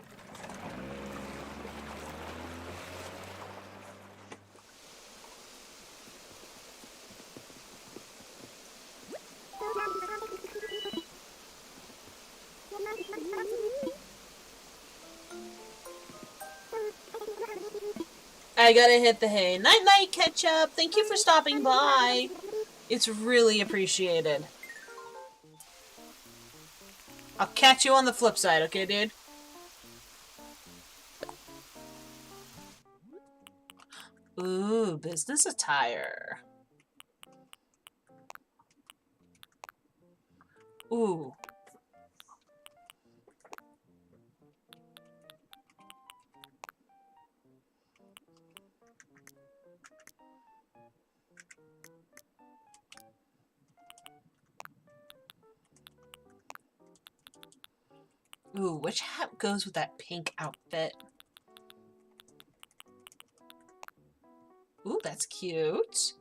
I gotta hit the hay. Night night, Ketchup. Thank you for stopping by. It's really appreciated. I'll catch you on the flip side, okay, dude? Ooh, business attire. Ooh. Ooh, which hat goes with that pink outfit? Ooh, that's cute.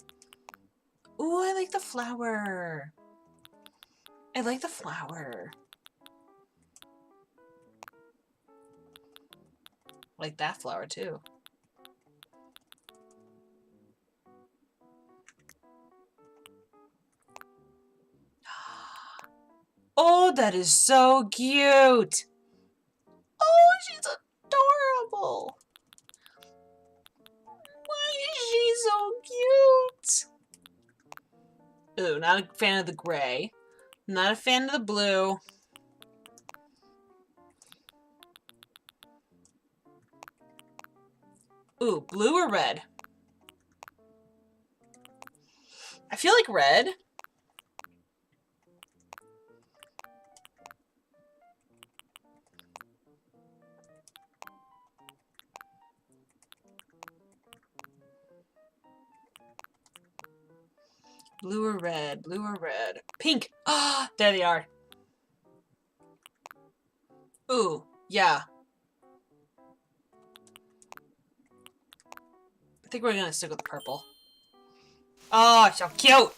Ooh, I like the flower. I like the flower. I like that flower too. Oh that is so cute. Oh, she's adorable. Why is she so cute? Ooh, not a fan of the gray. Not a fan of the blue. Ooh, blue or red? I feel like red. Blue or red? Blue or red? Pink! Ah, there they are. Ooh, yeah. I think we're gonna stick with purple. Oh, so cute!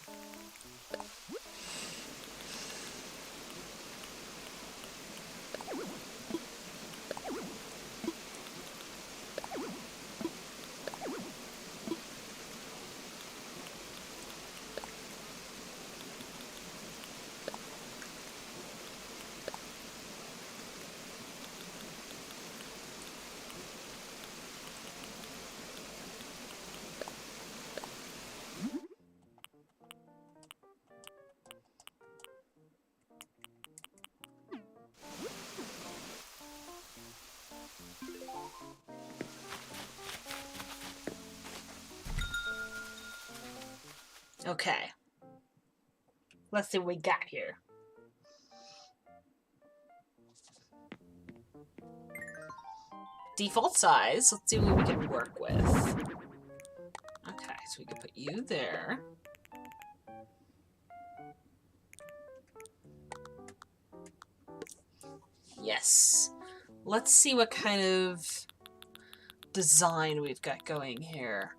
Okay. Let's see what we got here. Default size. Let's see what we can work with. Okay, so we can put you there. Yes. Let's see what kind of design we've got going here.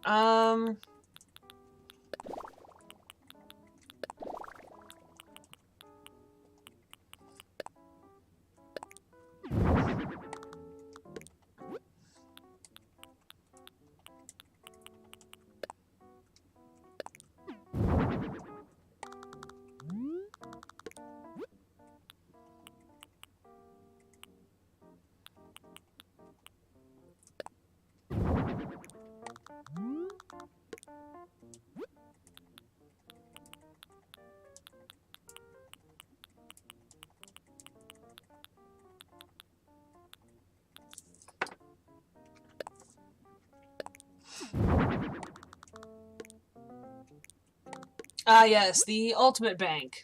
Ah, yes, the ultimate bank.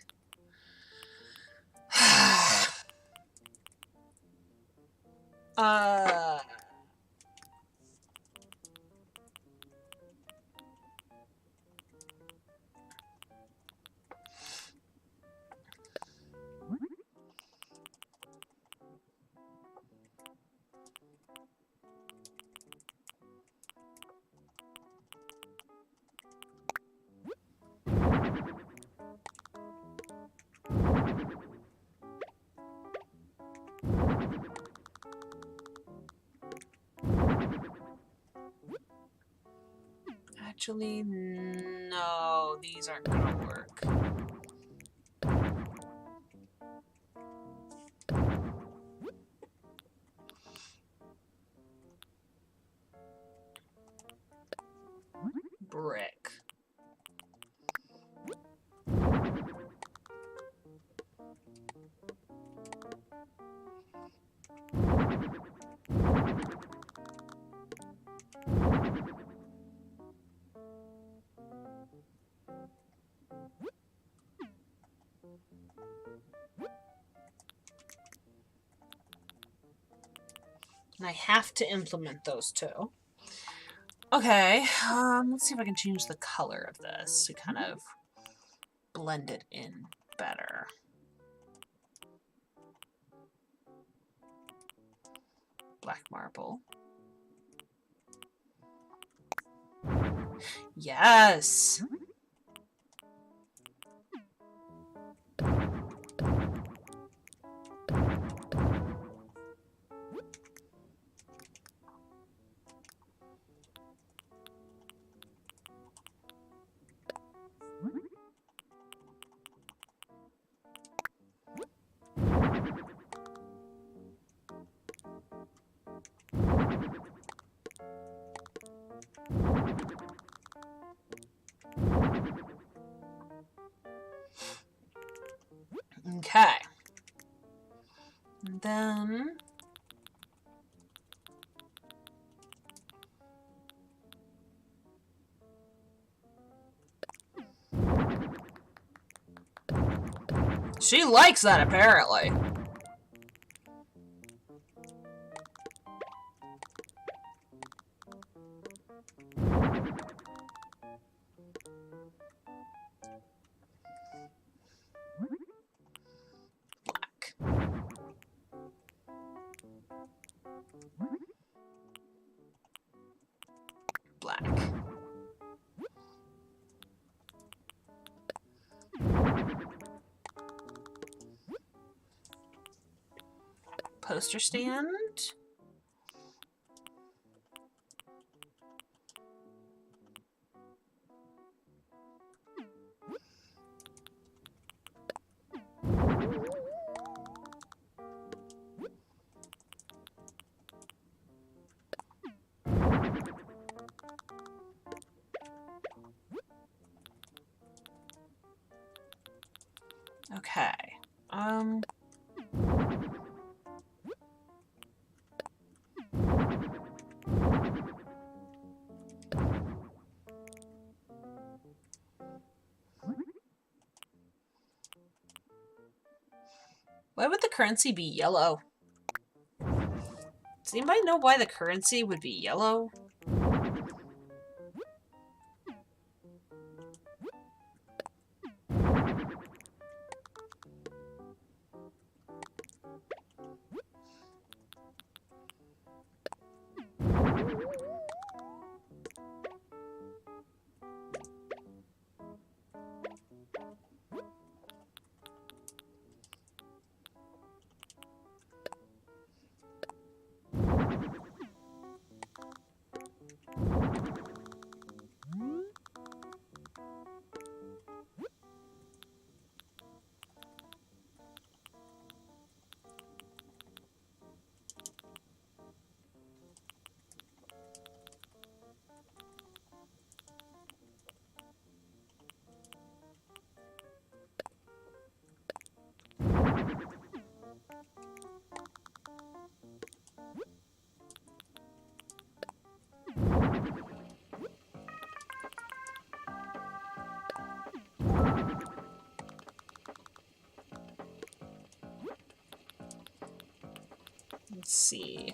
uh... Actually, no, these aren't gonna work. Brick. And I have to implement those two. Okay, let's see if I can change the color of this to kind of blend it in better. Black marble. Yes! Okay. And then... She likes that, apparently. Black. Poster stand. Okay. Why would the currency be yellow? Does anybody know why the currency would be yellow? Let's see.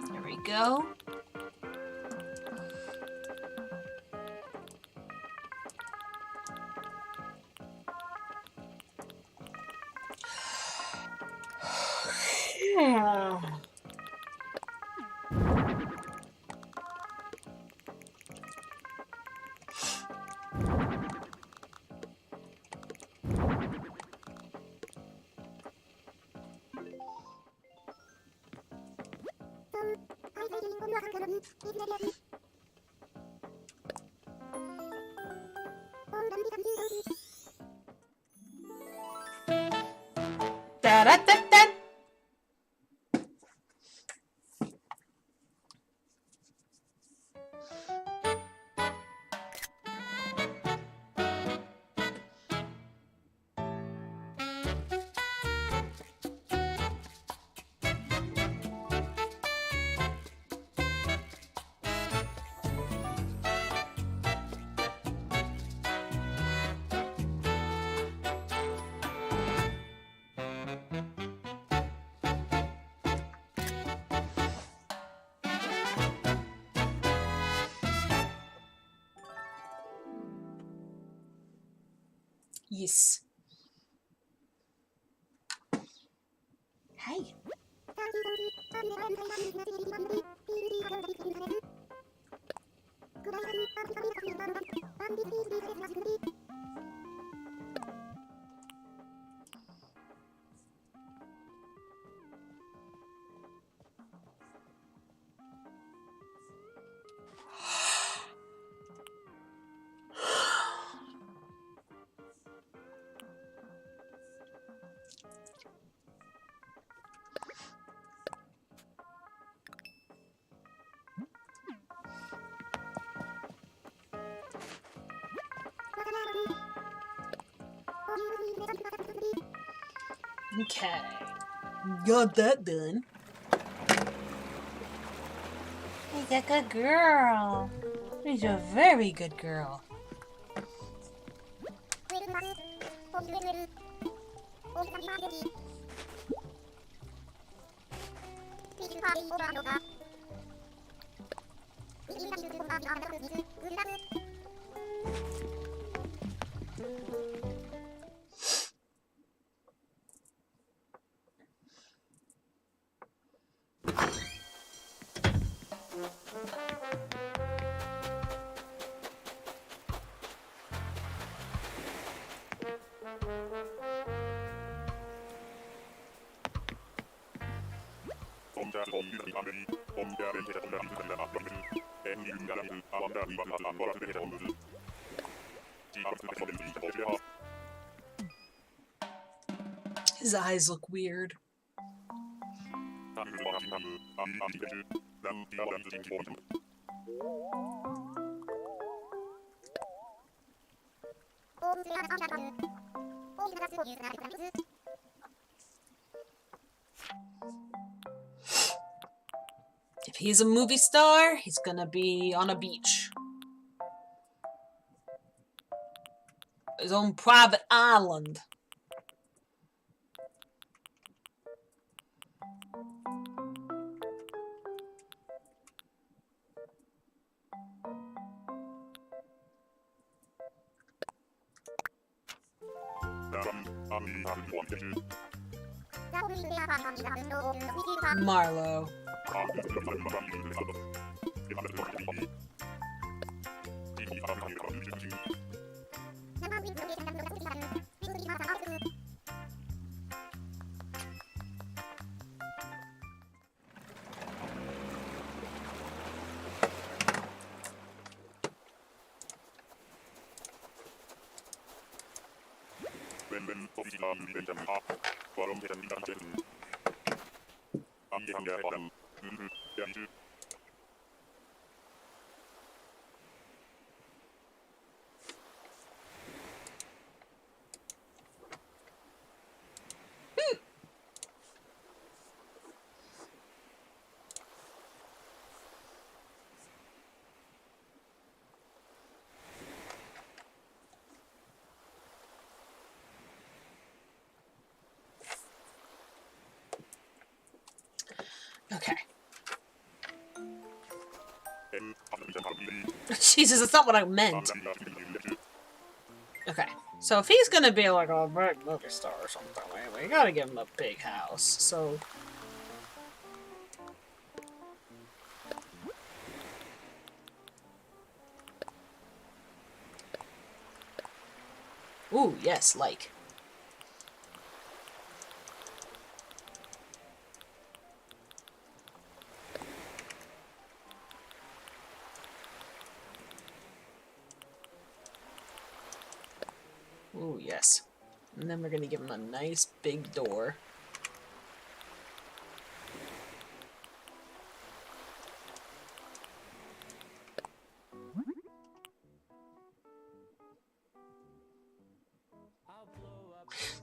There we go. Da da da da Yes. Hey. Okay. Got that done. He's a good girl. He's a very good girl. His eyes look weird. If he's a movie star, he's gonna be on a beach. His own private island. Marlowe. Okay. Jesus, that's not what I meant. Okay, so if he's gonna be like a big movie star or something, we gotta give him a big house, so... Ooh, yes, like. Ooh, yes. And then we're gonna give him a nice big door.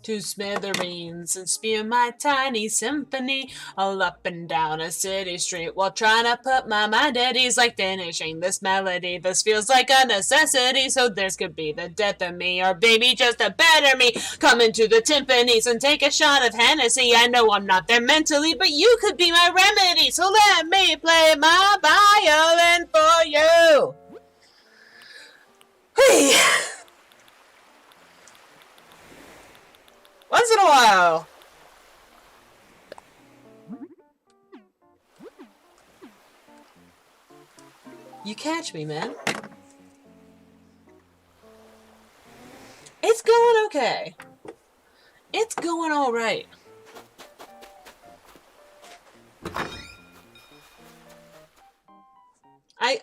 To smithereens and spew my tiny symphony all up and down a city street while trying to put my mind at ease, like finishing this melody. This feels like a necessity, so this could be the death of me, or maybe just a better me. Come into the timpanis and take a shot of Hennessy. I know I'm not there mentally, but you could be my remedy, so let me play my violin for you. Hey. Once in a while. You catch me, man. It's going okay. It's going alright.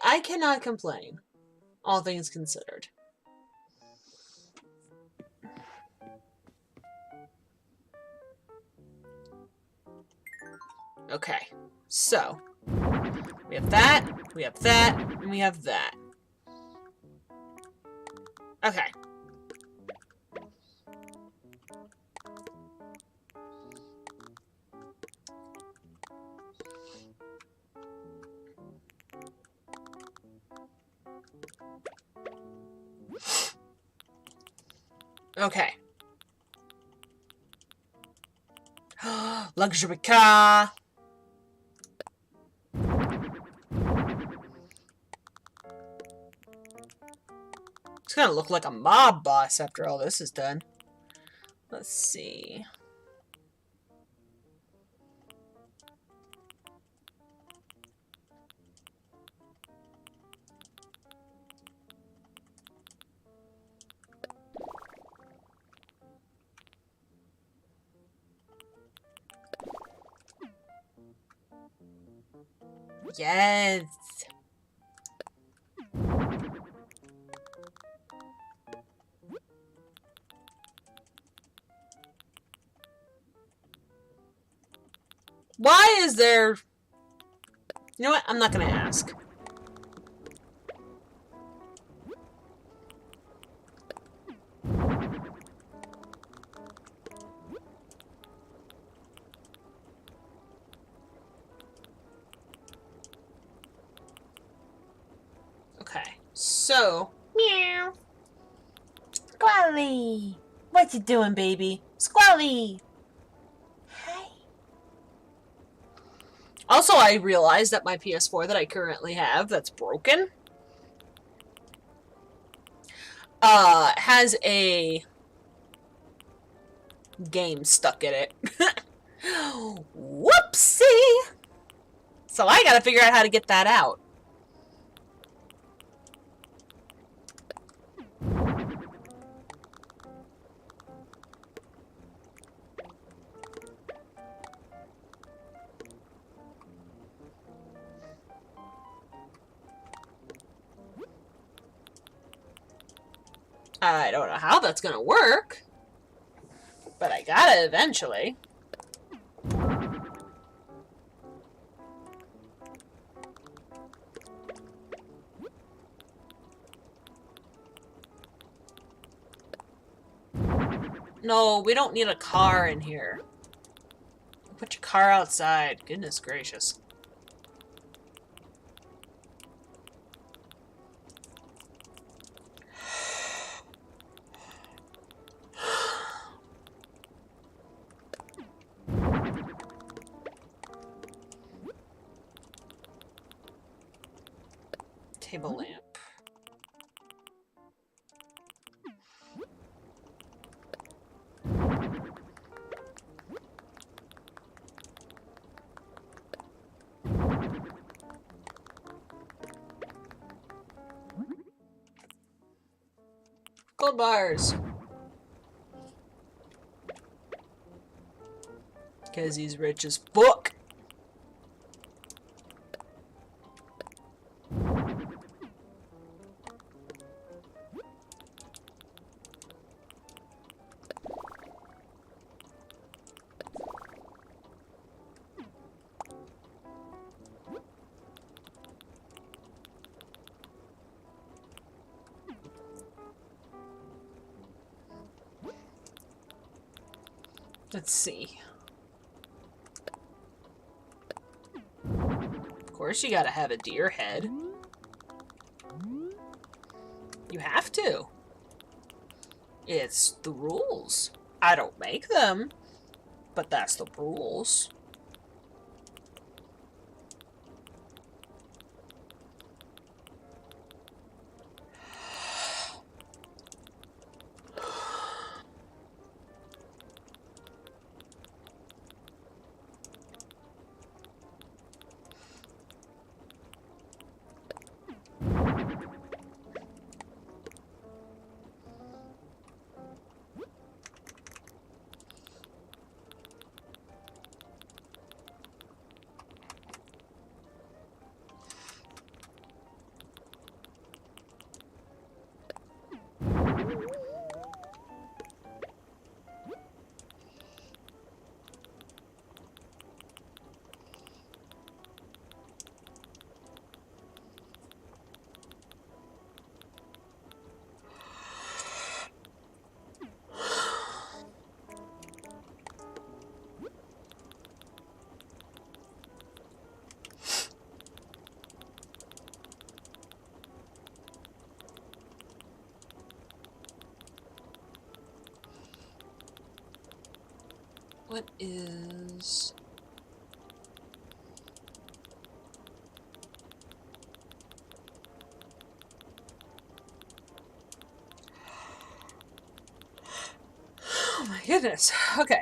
I cannot complain, all things considered. Okay, so we have that, and we have that. Okay. Okay. Luxury car. It's gonna look like a mob boss after all this is done. Let's see. Yes. Why is there... You know what? I'm not gonna ask. Okay, so... Meow. Squally! What you doing, baby? Squally! Hi. Also, I realized that my PS4 that I currently have, that's broken, has a game stuck in it. Whoopsie! So I gotta figure out how to get that out. I don't know how that's gonna work, but I gotta eventually. No, we don't need a car in here. Put your car outside. Goodness gracious. Table lamp. Gold bars. Because he's rich as fuck. Let's see. Of course you gotta have a deer head. You have to. It's the rules. I don't make them, but that's the rules. What is... Oh my goodness. Okay.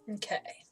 Okay.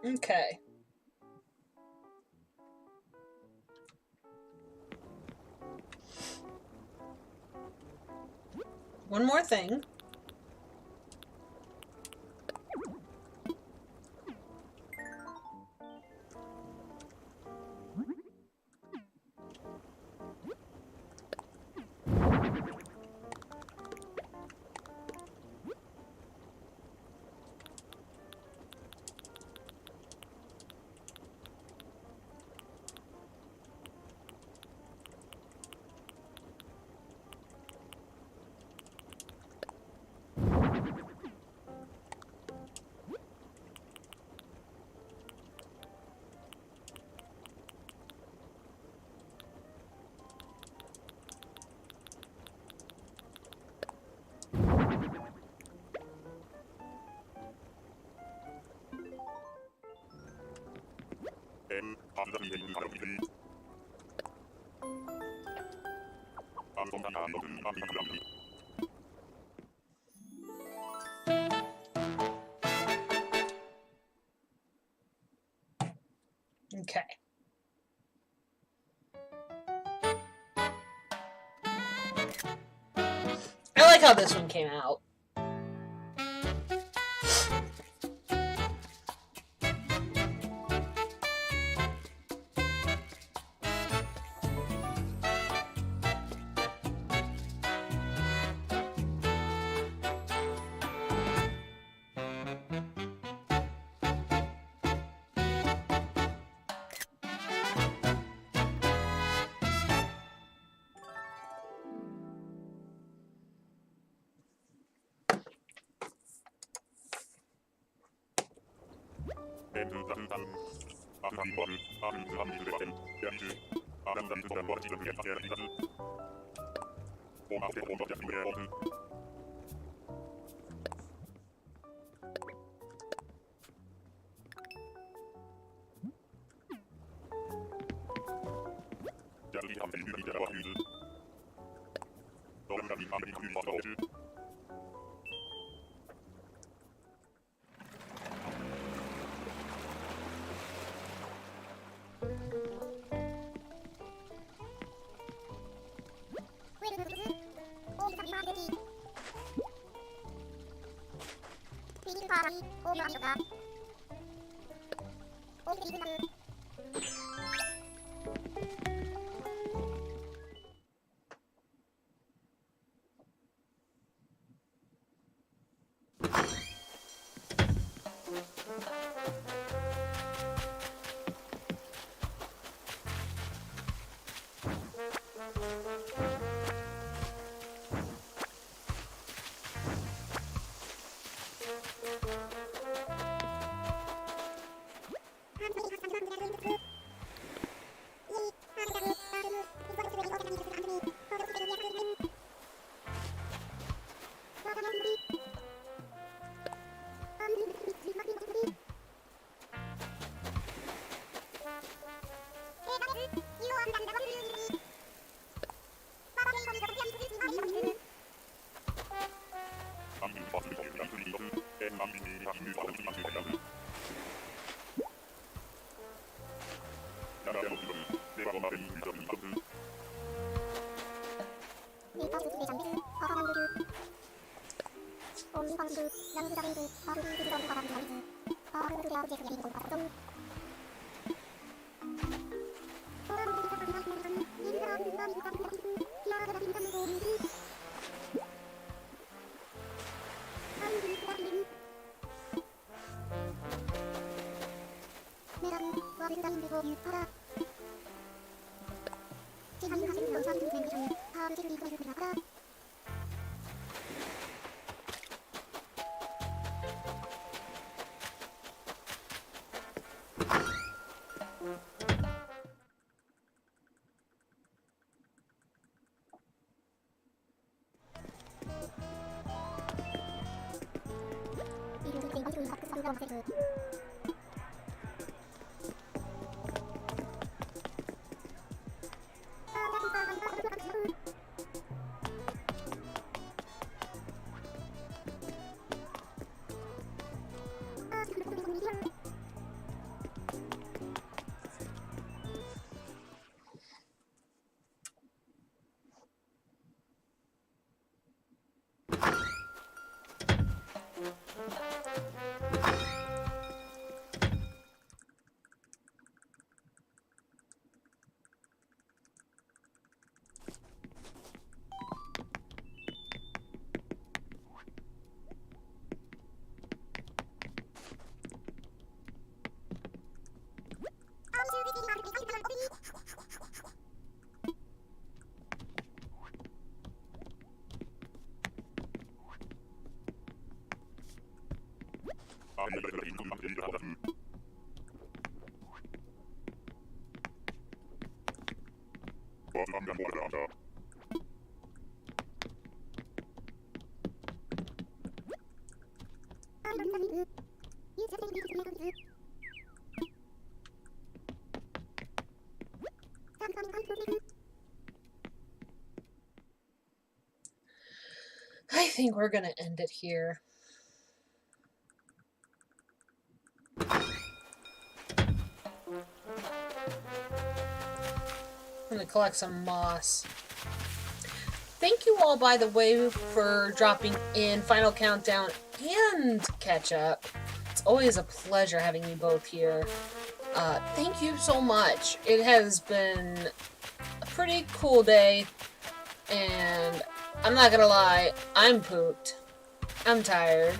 Okay. One more thing. Okay. I like how this one came out. I think we're gonna end it here. I'm gonna collect some moss. Thank you all, by the way, for dropping in Final Countdown and Catch Up. It's always a pleasure having you both here. Thank you so much. It has been a pretty cool day, and I'm not gonna lie, I'm pooped. I'm tired.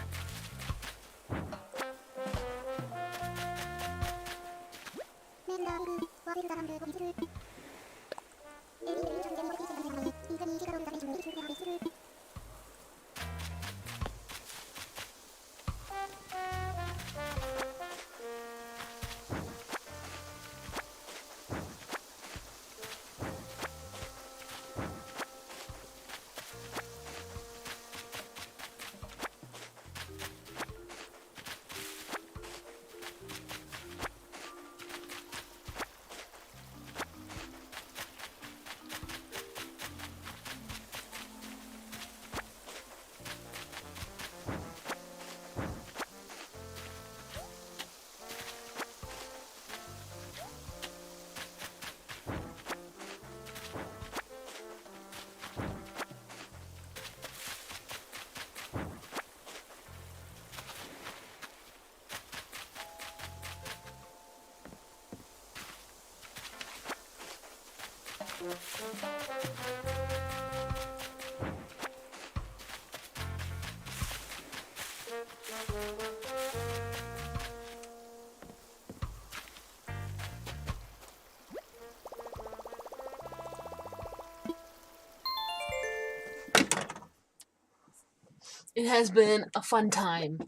It has been a fun time.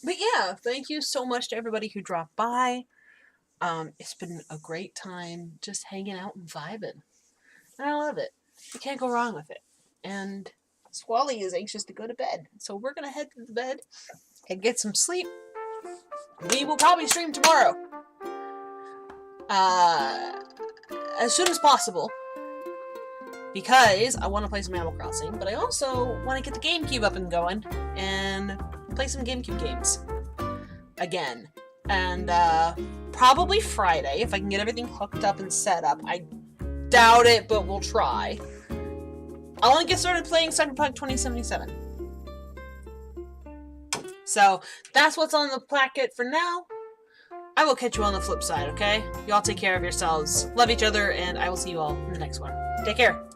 But yeah, thank you so much to everybody who dropped by. It's been a great time just hanging out and vibing. And I love it. You can't go wrong with it. And Squally is anxious to go to bed. So we're going to head to the bed and get some sleep. We will probably stream tomorrow. As soon as possible. Because I want to play some Animal Crossing, but I also want to get the GameCube up and going and play some GameCube games again. And probably Friday, if I can get everything hooked up and set up. I doubt it, but we'll try. I want to get started playing Cyberpunk 2077. So, that's what's on the placket for now. I will catch you on the flip side, okay? Y'all take care of yourselves. Love each other, and I will see you all in the next one. Take care.